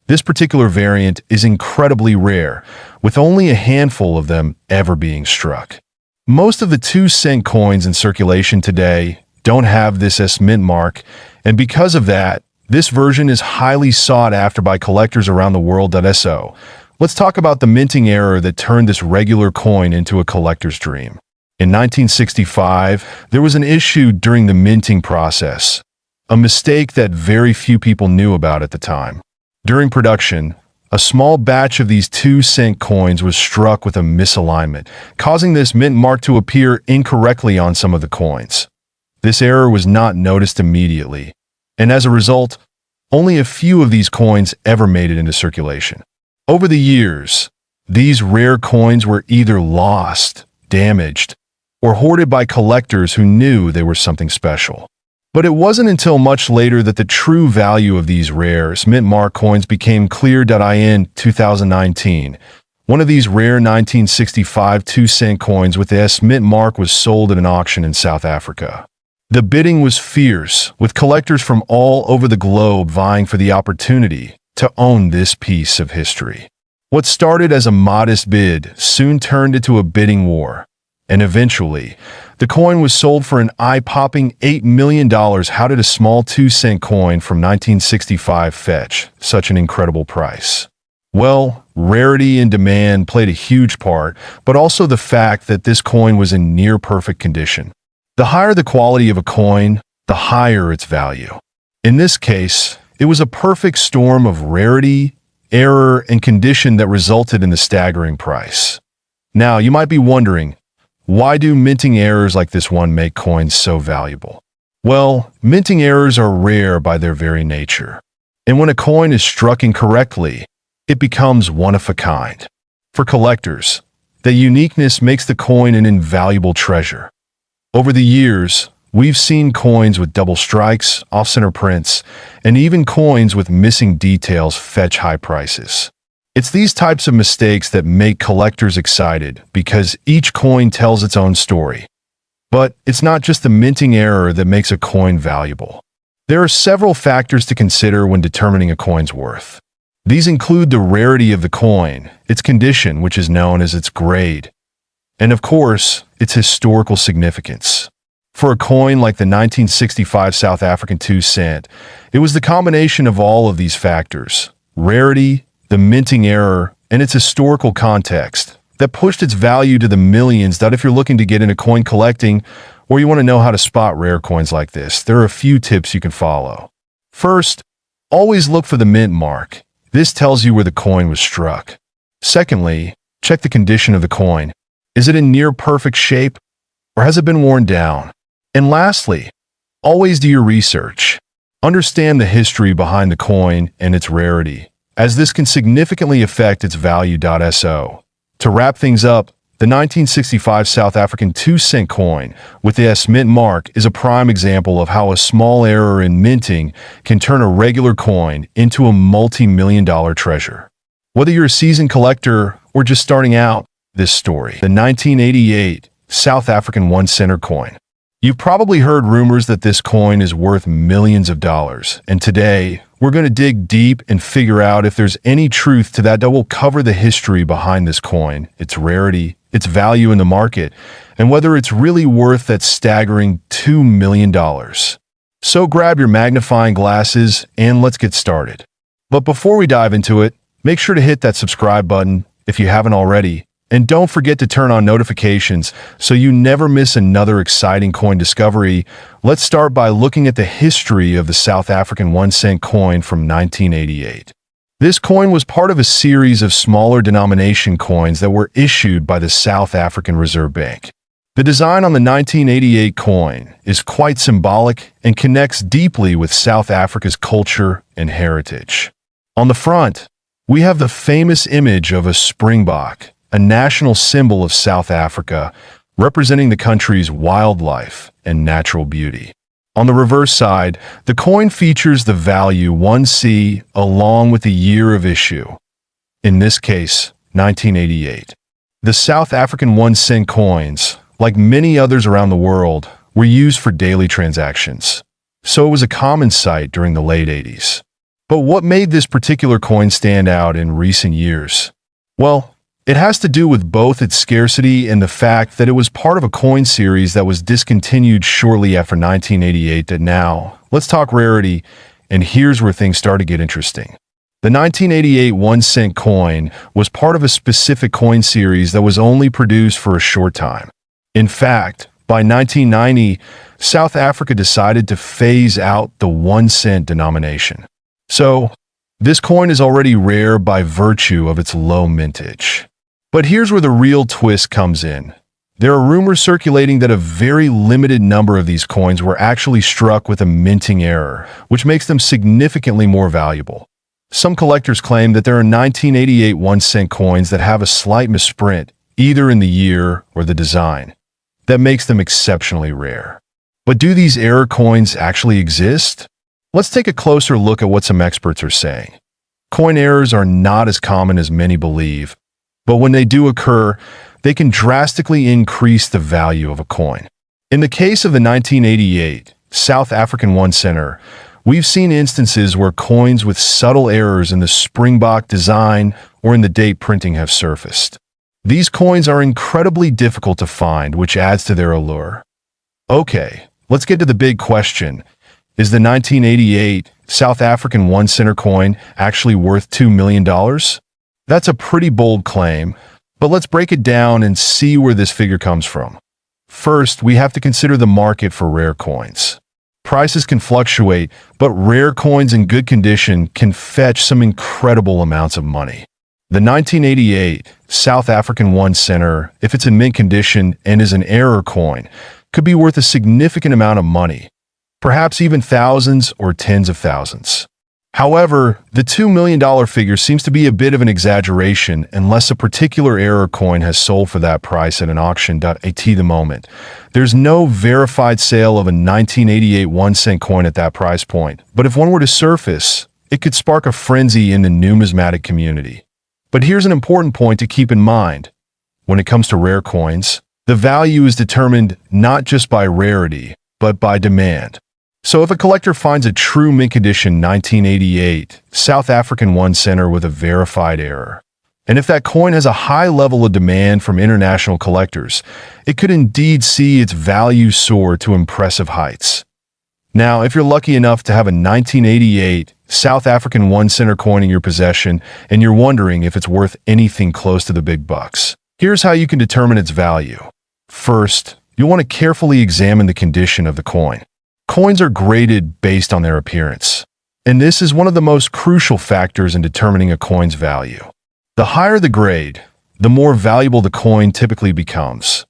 This particular variant is incredibly rare, with only a handful of them ever being struck. Most of the 2-cent coins in circulation today don't have this S mint mark, and because of that, this version is highly sought after by collectors around the world. So, let's talk about the minting error that turned this regular coin into a collector's dream. In 1965, there was an issue during the minting process, a mistake that very few people knew about at the time. During production, a small batch of these 2-cent coins was struck with a misalignment, causing this mint mark to appear incorrectly on some of the coins. This error was not noticed immediately, and as a result, only a few of these coins ever made it into circulation. Over the years, these rare coins were either lost, damaged, or hoarded by collectors who knew they were something special. But it wasn't until much later that the true value of these rares, mint mark coins, became clear. In 2019, one of these rare 1965 2-cent coins with the S mint mark was sold at an auction in South Africa. The bidding was fierce, with collectors from all over the globe vying for the opportunity to own this piece of history. What started as a modest bid soon turned into a bidding war, and eventually, the coin was sold for an eye-popping $8 million. How did a small 2-cent coin from 1965 fetch such an incredible price? Well, rarity and demand played a huge part, but also the fact that this coin was in near-perfect condition. The higher the quality of a coin, the higher its value. In this case, it was a perfect storm of rarity, error, and condition that resulted in the staggering price. Now, you might be wondering, why do minting errors like this one make coins so valuable? Well, minting errors are rare by their very nature. And when a coin is struck incorrectly, it becomes one of a kind. For collectors, the uniqueness makes the coin an invaluable treasure. Over the years, we've seen coins with double strikes, off-center prints, and even coins with missing details fetch high prices. It's these types of mistakes that make collectors excited because each coin tells its own story. But it's not just the minting error that makes a coin valuable. There are several factors to consider when determining a coin's worth. These include the rarity of the coin, its condition, which is known as its grade, and of course, its historical significance. For a coin like the 1965 South African 2-cent, it was the combination of all of these factors, rarity, the minting error, and its historical context, that pushed its value to the millions. That if you're looking to get into coin collecting, or you want to know how to spot rare coins like this, there are a few tips you can follow. First, always look for the mint mark. This tells you where the coin was struck. Secondly, check the condition of the coin. Is it in near perfect shape, or has it been worn down? And lastly, always do your research. Understand the history behind the coin and its rarity, as this can significantly affect its value. So, to wrap things up, the 1965 South African 2-cent coin with the S mint mark is a prime example of how a small error in minting can turn a regular coin into a multi-million-dollar treasure. Whether you're a seasoned collector or just starting out, this story, the 1988 South African 1-center coin. You've probably heard rumors that this coin is worth millions of dollars, and today, we're going to dig deep and figure out if there's any truth to that. We'll cover the history behind this coin, its rarity, its value in the market, and whether it's really worth that staggering $2 million. So grab your magnifying glasses and let's get started. But before we dive into it, make sure to hit that subscribe button if you haven't already, and don't forget to turn on notifications so you never miss another exciting coin discovery. Let's start by looking at the history of the South African 1-cent coin from 1988. This coin was part of a series of smaller denomination coins that were issued by the South African Reserve Bank. The design on the 1988 coin is quite symbolic and connects deeply with South Africa's culture and heritage. On the front, we have the famous image of a springbok, a national symbol of South Africa, representing the country's wildlife and natural beauty. On the reverse side, the coin features the value 1C along with the year of issue. In this case, 1988. The South African 1-cent coins, like many others around the world, were used for daily transactions, so it was a common sight during the late 80s. But what made this particular coin stand out in recent years? Well, it has to do with both its scarcity and the fact that it was part of a coin series that was discontinued shortly after 1988. Now, let's talk rarity, and here's where things start to get interesting. The 1988 1-cent coin was part of a specific coin series that was only produced for a short time. In fact, by 1990, South Africa decided to phase out the 1-cent denomination. So, this coin is already rare by virtue of its low mintage. But here's where the real twist comes in. There are rumors circulating that a very limited number of these coins were actually struck with a minting error, which makes them significantly more valuable. Some collectors claim that there are 1988 1-cent coins that have a slight misprint, either in the year or the design. That makes them exceptionally rare. But do these error coins actually exist? Let's take a closer look at what some experts are saying. Coin errors are not as common as many believe, but when they do occur, they can drastically increase the value of a coin. In the case of the 1988 South African 1-center, we've seen instances where coins with subtle errors in the springbok design or in the date printing have surfaced. These coins are incredibly difficult to find, which adds to their allure. Okay, let's get to the big question. Is the 1988 South African 1-center coin actually worth $2 million? That's a pretty bold claim, but let's break it down and see where this figure comes from. First, we have to consider the market for rare coins. Prices can fluctuate, but rare coins in good condition can fetch some incredible amounts of money. The 1988 South African 1-center, if it's in mint condition and is an error coin, could be worth a significant amount of money, perhaps even thousands or tens of thousands. However, the $2 million figure seems to be a bit of an exaggeration unless a particular error coin has sold for that price at an auction. At the moment, there's no verified sale of a 1988 1-cent coin at that price point, but if one were to surface, it could spark a frenzy in the numismatic community. But here's an important point to keep in mind. When it comes to rare coins, the value is determined not just by rarity, but by demand. So if a collector finds a true mint condition 1988 South African 1-center with a verified error, and if that coin has a high level of demand from international collectors, it could indeed see its value soar to impressive heights. Now, if you're lucky enough to have a 1988 South African 1-center coin in your possession and you're wondering if it's worth anything close to the big bucks, here's how you can determine its value. First, you'll want to carefully examine the condition of the coin. Coins are graded based on their appearance, and this is one of the most crucial factors in determining a coin's value. The higher the grade, the more valuable the coin typically becomes.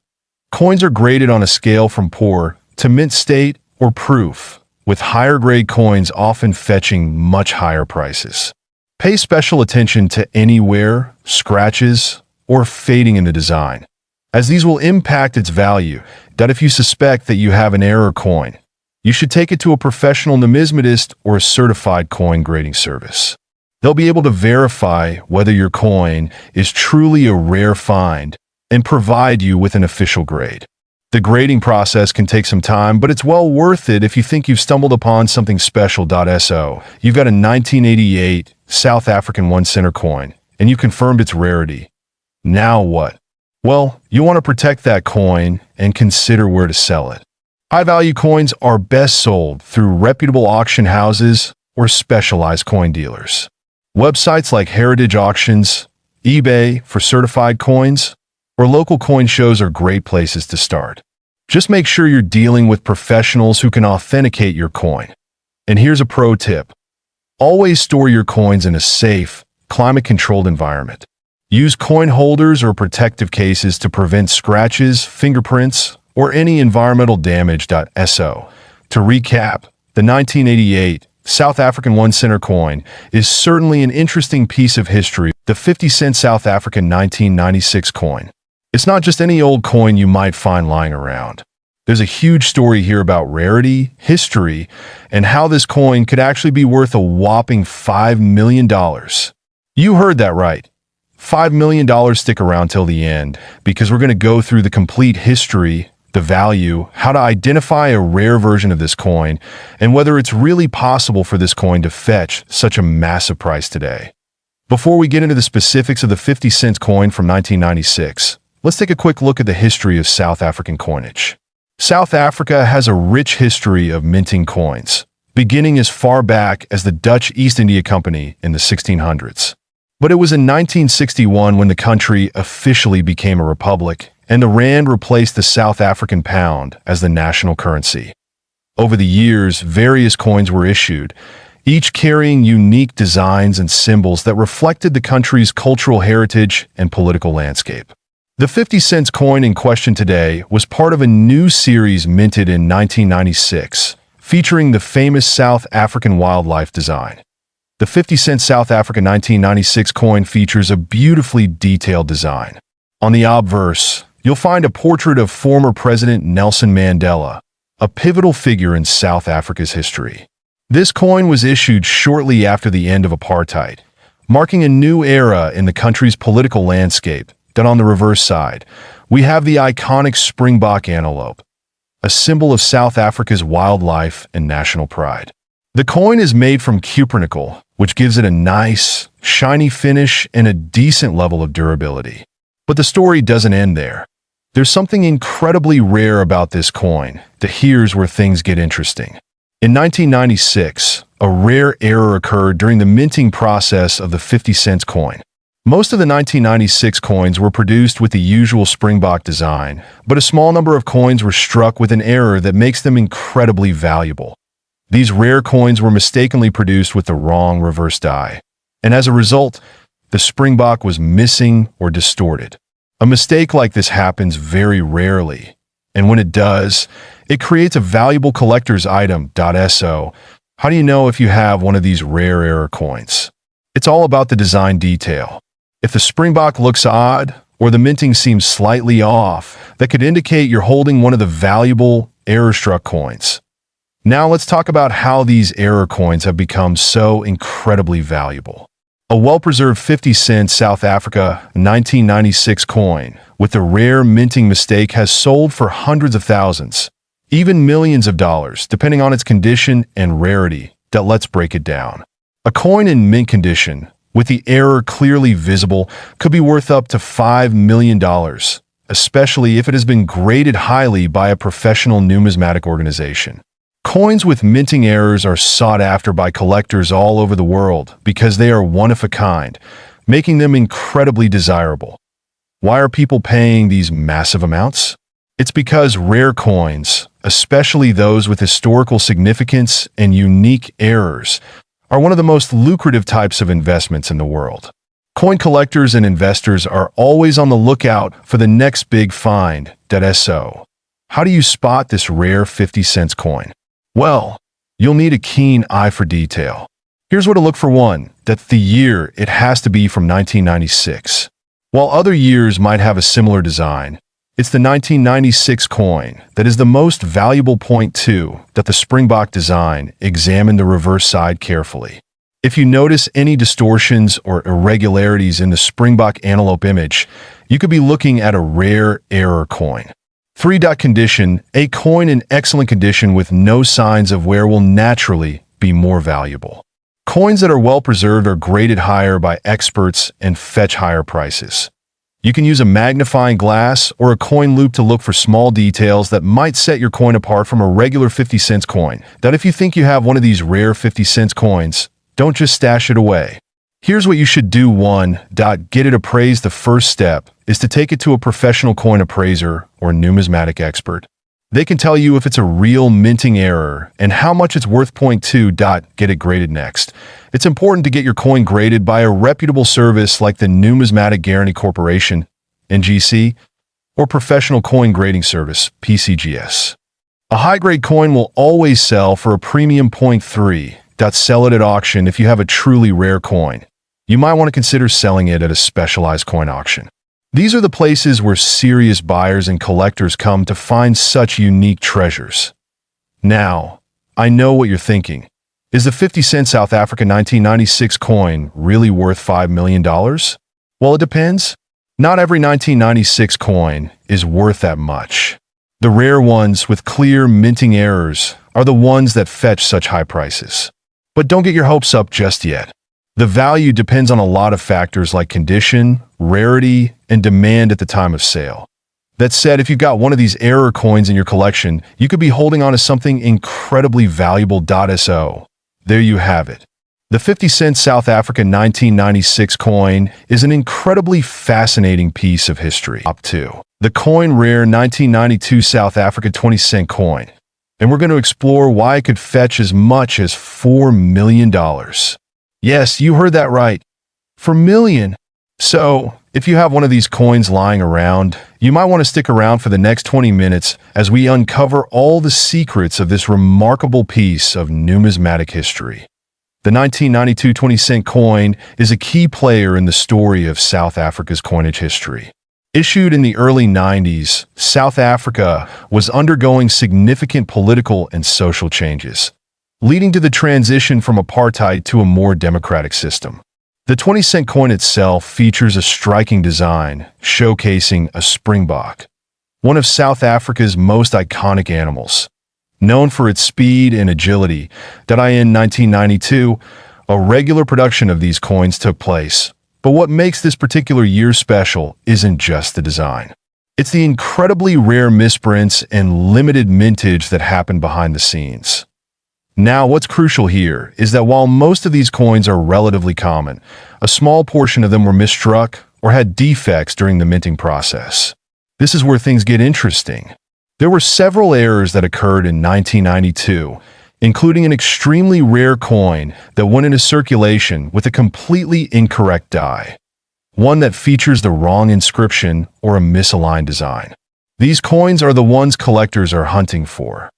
Coins are graded on a scale from poor to mint state or proof, with higher grade coins often fetching much higher prices. Pay special attention to any wear, scratches, or fading in the design, as these will impact its value. If you suspect that you have an error coin, you should take it to a professional numismatist or a certified coin grading service. They'll be able to verify whether your coin is truly a rare find and provide you with an official grade. The grading process can take some time, but it's well worth it if you think you've stumbled upon something special. So, you've got a 1988 South African 1-center coin, and you confirmed its rarity. Now what? Well, you want to protect that coin and consider where to sell it. High-value coins are best sold through reputable auction houses or specialized coin dealers. Websites like Heritage Auctions, eBay for certified coins, or local coin shows are great places to start. Just make sure you're dealing with professionals who can authenticate your coin. And here's a pro tip. Always store your coins in a safe, climate-controlled environment. Use coin holders or protective cases to prevent scratches, fingerprints, or any environmental damage. To recap, the 1988 South African 1-center coin is certainly an interesting piece of history. The 50-cent South African 1996 coin. It's not just any old coin you might find lying around. There's a huge story here about rarity, history, and how this coin could actually be worth a whopping $5 million. You heard that right. $5 million. Stick around till the end, because we're going to go through the complete history, the value, how to identify a rare version of this coin, and whether it's really possible for this coin to fetch such a massive price today. Before we get into the specifics of the 50-cent coin from 1996, let's take a quick look at the history of South African coinage. South Africa has a rich history of minting coins, beginning as far back as the Dutch East India Company in the 1600s. But it was in 1961 when the country officially became a republic, and the rand replaced the South African pound as the national currency. Over the years, various coins were issued, each carrying unique designs and symbols that reflected the country's cultural heritage and political landscape. The 50 cents coin in question today was part of a new series minted in 1996, featuring the famous South African wildlife design. The 50-cent South Africa 1996 coin features a beautifully detailed design. On the obverse, you'll find a portrait of former President Nelson Mandela, a pivotal figure in South Africa's history. This coin was issued shortly after the end of apartheid, marking a new era in the country's political landscape. Then on the reverse side, we have the iconic springbok antelope, a symbol of South Africa's wildlife and national pride. The coin is made from cupronickel, which gives it a nice, shiny finish and a decent level of durability. But the story doesn't end there. There's something incredibly rare about this coin. Here's where things get interesting. In 1996, a rare error occurred during the minting process of the 50 cents coin. Most of the 1996 coins were produced with the usual springbok design, but a small number of coins were struck with an error that makes them incredibly valuable. These rare coins were mistakenly produced with the wrong reverse die, and as a result, the springbok was missing or distorted. A mistake like this happens very rarely, and when it does, it creates a valuable collector's item. So, how do you know if you have one of these rare error coins? It's all about the design detail. If the springbok looks odd, or the minting seems slightly off, that could indicate you're holding one of the valuable error-struck coins. Now let's talk about how these error coins have become so incredibly valuable. A well-preserved 50 cent South Africa 1996 coin with a rare minting mistake has sold for hundreds of thousands, even millions of dollars, depending on its condition and rarity. Let's break it down. A coin in mint condition, with the error clearly visible, could be worth up to $5 million, especially if it has been graded highly by a professional numismatic organization. Coins with minting errors are sought after by collectors all over the world because they are one of a kind, making them incredibly desirable. Why are people paying these massive amounts? It's because rare coins, especially those with historical significance and unique errors, are one of the most lucrative types of investments in the world. Coin collectors and investors are always on the lookout for the next big find. So, how do you spot this rare 50 cents coin? Well, you'll need a keen eye for detail. Here's where to look for one. The year, it has to be from 1996. While other years might have a similar design, it's the 1996 coin that is the most valuable. Point 2, that the springbok design. Examine the reverse side carefully. If you notice any distortions or irregularities in the springbok antelope image, you could be looking at a rare error coin. 3. Condition. A coin in excellent condition with no signs of wear will naturally be more valuable. Coins that are well preserved are graded higher by experts and fetch higher prices. You can use a magnifying glass or a coin loop to look for small details that might set your coin apart from a regular 50 cents coin. If you think you have one of these rare 50 cents coins, don't just stash it away. Here's what you should do. 1. Get it appraised. The first step is to take it to a professional coin appraiser or numismatic expert. They can tell you if it's a real minting error and how much it's worth. Point 2. Get it graded next. It's important to get your coin graded by a reputable service like the Numismatic Guarantee Corporation, NGC, or Professional Coin Grading Service, PCGS. A high-grade coin will always sell for a premium. Point 3. Sell it at auction. If you have a truly rare coin, you might want to consider selling it at a specialized coin auction. These are the places where serious buyers and collectors come to find such unique treasures. Now, I know what you're thinking. Is the 50 cent South Africa 1996 coin really worth $5 million? Well, it depends. Not every 1996 coin is worth that much. The rare ones with clear minting errors are the ones that fetch such high prices. But don't get your hopes up just yet. The value depends on a lot of factors like condition, rarity, and demand at the time of sale. That said, if you've got one of these error coins in your collection, you could be holding on to something incredibly valuable. So, there you have it. The 50 cent South Africa 1996 coin is an incredibly fascinating piece of history. Top 2. The coin rare 1992 South Africa 20 cent coin. And we're going to explore why it could fetch as much as $4 million. Yes, you heard that right. $4 million. So, if you have one of these coins lying around, you might want to stick around for the next 20 minutes as we uncover all the secrets of this remarkable piece of numismatic history. The 1992 20-cent coin is a key player in the story of South Africa's coinage history. Issued in the early 90s, South Africa was undergoing significant political and social changes, leading to the transition from apartheid to a more democratic system. The 20-cent coin itself features a striking design, showcasing a springbok, one of South Africa's most iconic animals. Known for its speed and agility, in 1992, a regular production of these coins took place. But what makes this particular year special isn't just the design. It's the incredibly rare misprints and limited mintage that happen behind the scenes. Now, what's crucial here is that while most of these coins are relatively common, a small portion of them were misstruck or had defects during the minting process. This is where things get interesting. There were several errors that occurred in 1992, including an extremely rare coin that went into circulation with a completely incorrect die, one that features the wrong inscription or a misaligned design. These coins are the ones collectors are hunting for.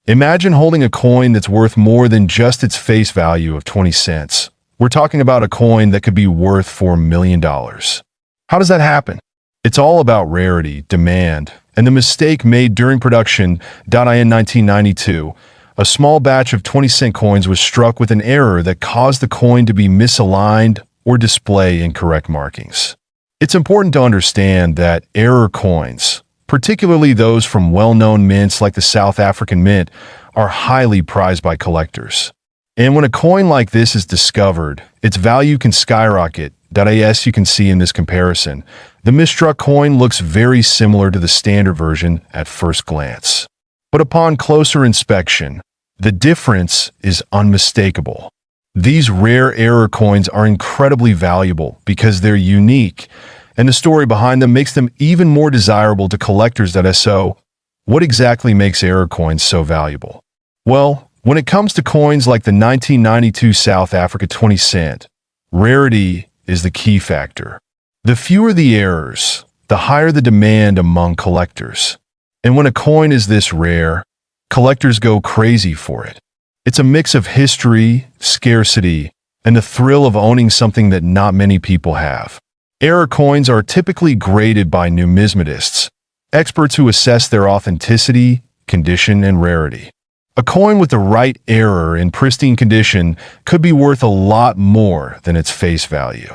Imagine holding a coin that's worth more than just its face value of 20 cents. We're talking about a coin that could be worth $4 million. How does that happen? It's all about rarity, demand, and the mistake made during production. In 1992, a small batch of 20-cent coins was struck with an error that caused the coin to be misaligned or display incorrect markings. It's important to understand that error coins, particularly those from well-known mints like the South African Mint, are highly prized by collectors. And when a coin like this is discovered, its value can skyrocket. As you can see in this comparison, the misstruck coin looks very similar to the standard version at first glance. But upon closer inspection, the difference is unmistakable. These rare error coins are incredibly valuable because they're unique, and the story behind them makes them even more desirable to collectors. So, what exactly makes error coins so valuable? Well, when it comes to coins like the 1992 South Africa 20 cent, rarity is the key factor. The fewer the errors, the higher the demand among collectors. And when a coin is this rare, collectors go crazy for it. It's a mix of history, scarcity, and the thrill of owning something that not many people have. Error coins are typically graded by numismatists, experts who assess their authenticity, condition, and rarity. A coin with the right error in pristine condition could be worth a lot more than its face value.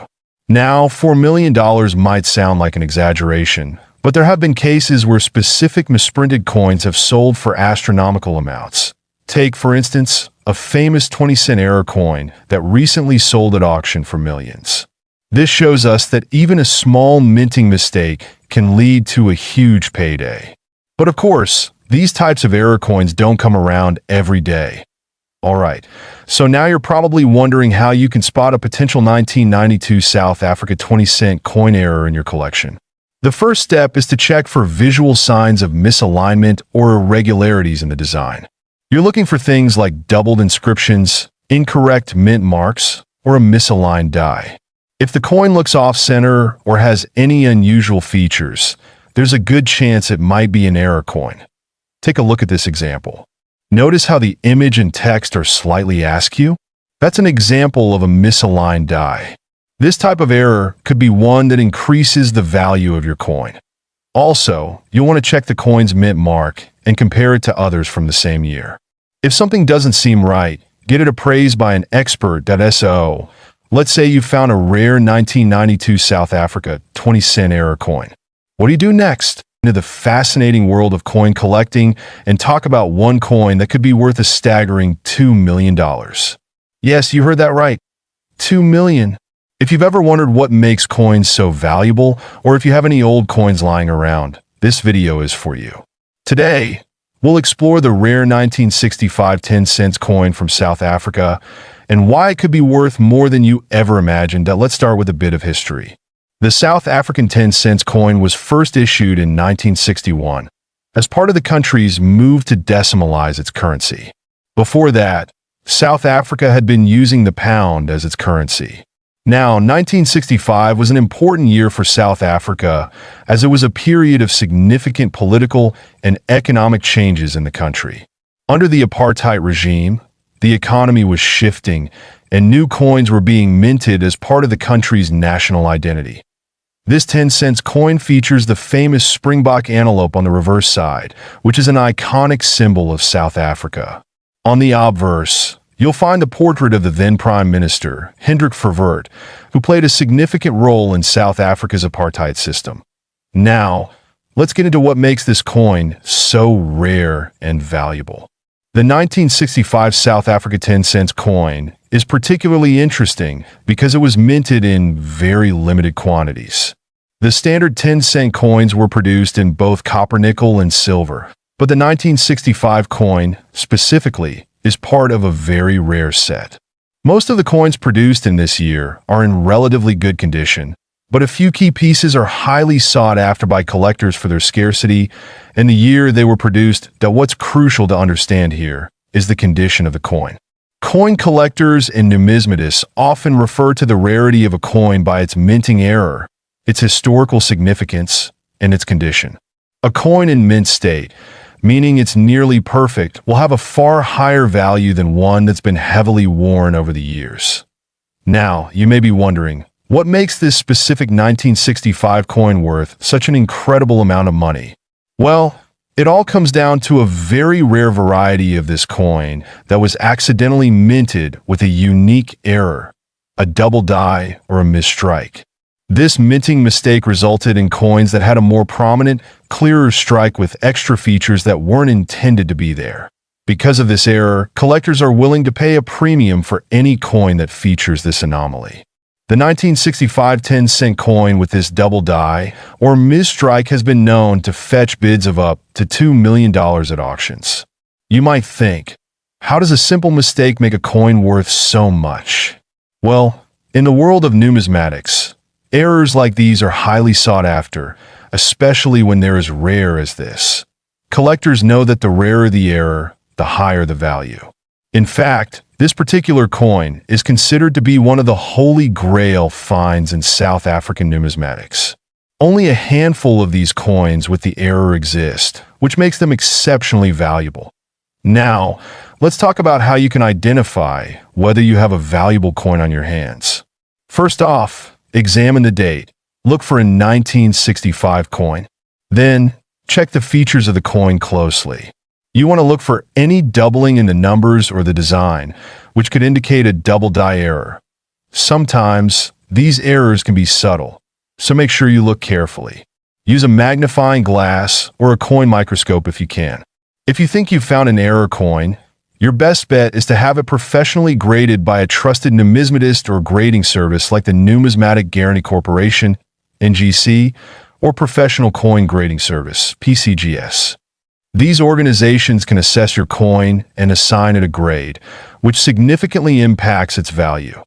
Now, $4 million might sound like an exaggeration, but there have been cases where specific misprinted coins have sold for astronomical amounts. Take, for instance, a famous 20-cent error coin that recently sold at auction for millions. This shows us that even a small minting mistake can lead to a huge payday. But of course, these types of error coins don't come around every day. Alright, so now you're probably wondering how you can spot a potential 1992 South Africa 20-cent coin error in your collection. The first step is to check for visual signs of misalignment or irregularities in the design. You're looking for things like doubled inscriptions, incorrect mint marks, or a misaligned die. If the coin looks off-center or has any unusual features, there's a good chance it might be an error coin. Take a look at this example. Notice how the image and text are slightly askew? That's an example of a misaligned die. This type of error could be one that increases the value of your coin. Also, you'll want to check the coin's mint mark and compare it to others from the same year. If something doesn't seem right, get it appraised by an expert. So, let's say you found a rare 1992 South Africa 20-cent error coin. What do you do next? Into the fascinating world of coin collecting and talk about one coin that could be worth a staggering $2 million. Yes, you heard that right. $2 million. If you've ever wondered what makes coins so valuable, or if you have any old coins lying around, this video is for you. Today, we'll explore the rare 1965 10-cent coin from South Africa and why it could be worth more than you ever imagined. Let's start with a bit of history. The South African 10-cent coin was first issued in 1961 as part of the country's move to decimalize its currency. Before that, South Africa had been using the pound as its currency. Now, 1965 was an important year for South Africa as it was a period of significant political and economic changes in the country. Under the apartheid regime, the economy was shifting and new coins were being minted as part of the country's national identity. This 10-cent coin features the famous springbok antelope on the reverse side, which is an iconic symbol of South Africa. On the obverse, you'll find the portrait of the then Prime Minister, Hendrik Verwoerd, who played a significant role in South Africa's apartheid system. Now, let's get into what makes this coin so rare and valuable. The 1965 South Africa 10-cent coin is particularly interesting because it was minted in very limited quantities. The standard 10-cent coins were produced in both copper, nickel, and silver, but the 1965 coin, specifically, is part of a very rare set. Most of the coins produced in this year are in relatively good condition, but a few key pieces are highly sought after by collectors for their scarcity and the year they were produced. That what's crucial to understand here is the condition of the coin. Coin collectors and numismatists often refer to the rarity of a coin by its minting era, its historical significance, and its condition. A coin in mint state, meaning it's nearly perfect, will have a far higher value than one that's been heavily worn over the years. Now, you may be wondering, what makes this specific 1965 coin worth such an incredible amount of money? Well, it all comes down to a very rare variety of this coin that was accidentally minted with a unique error, a double die or a misstrike. This minting mistake resulted in coins that had a more prominent, clearer strike with extra features that weren't intended to be there. Because of this error, collectors are willing to pay a premium for any coin that features this anomaly. The 1965 10-cent coin with this double die or misstrike has been known to fetch bids of up to $2 million at auctions. You might think, how does a simple mistake make a coin worth so much? Well, in the world of numismatics, errors like these are highly sought after, especially when they're as rare as this. Collectors know that the rarer the error, the higher the value. In fact, this particular coin is considered to be one of the holy grail finds in South African numismatics. Only a handful of these coins with the error exist, which makes them exceptionally valuable. Now, let's talk about how you can identify whether you have a valuable coin on your hands. First off, examine the date. Look for a 1965 coin. Then, check the features of the coin closely. You want to look for any doubling in the numbers or the design, which could indicate a double die error. Sometimes, these errors can be subtle, so make sure you look carefully. Use a magnifying glass or a coin microscope if you can. If you think you've found an error coin, your best bet is to have it professionally graded by a trusted numismatist or grading service like the Numismatic Guarantee Corporation, NGC, or Professional Coin Grading Service, PCGS. These organizations can assess your coin and assign it a grade, which significantly impacts its value.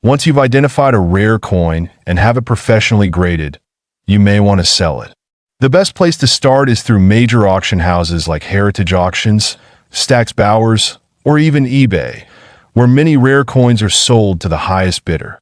Once you've identified a rare coin and have it professionally graded, you may want to sell it. The best place to start is through major auction houses like Heritage Auctions, Stax Bowers, or even eBay, where many rare coins are sold to the highest bidder.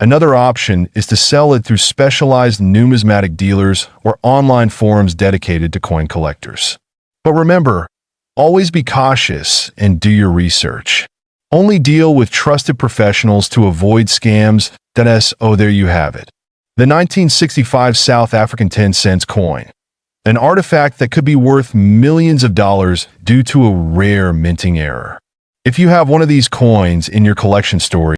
Another option is to sell it through specialized numismatic dealers or online forums dedicated to coin collectors. But remember, always be cautious and do your research. Only deal with trusted professionals to avoid scams. There you have it. The 1965 South African 10-cent coin. An artifact that could be worth millions of dollars due to a rare minting error. If you have one of these coins in your collection story,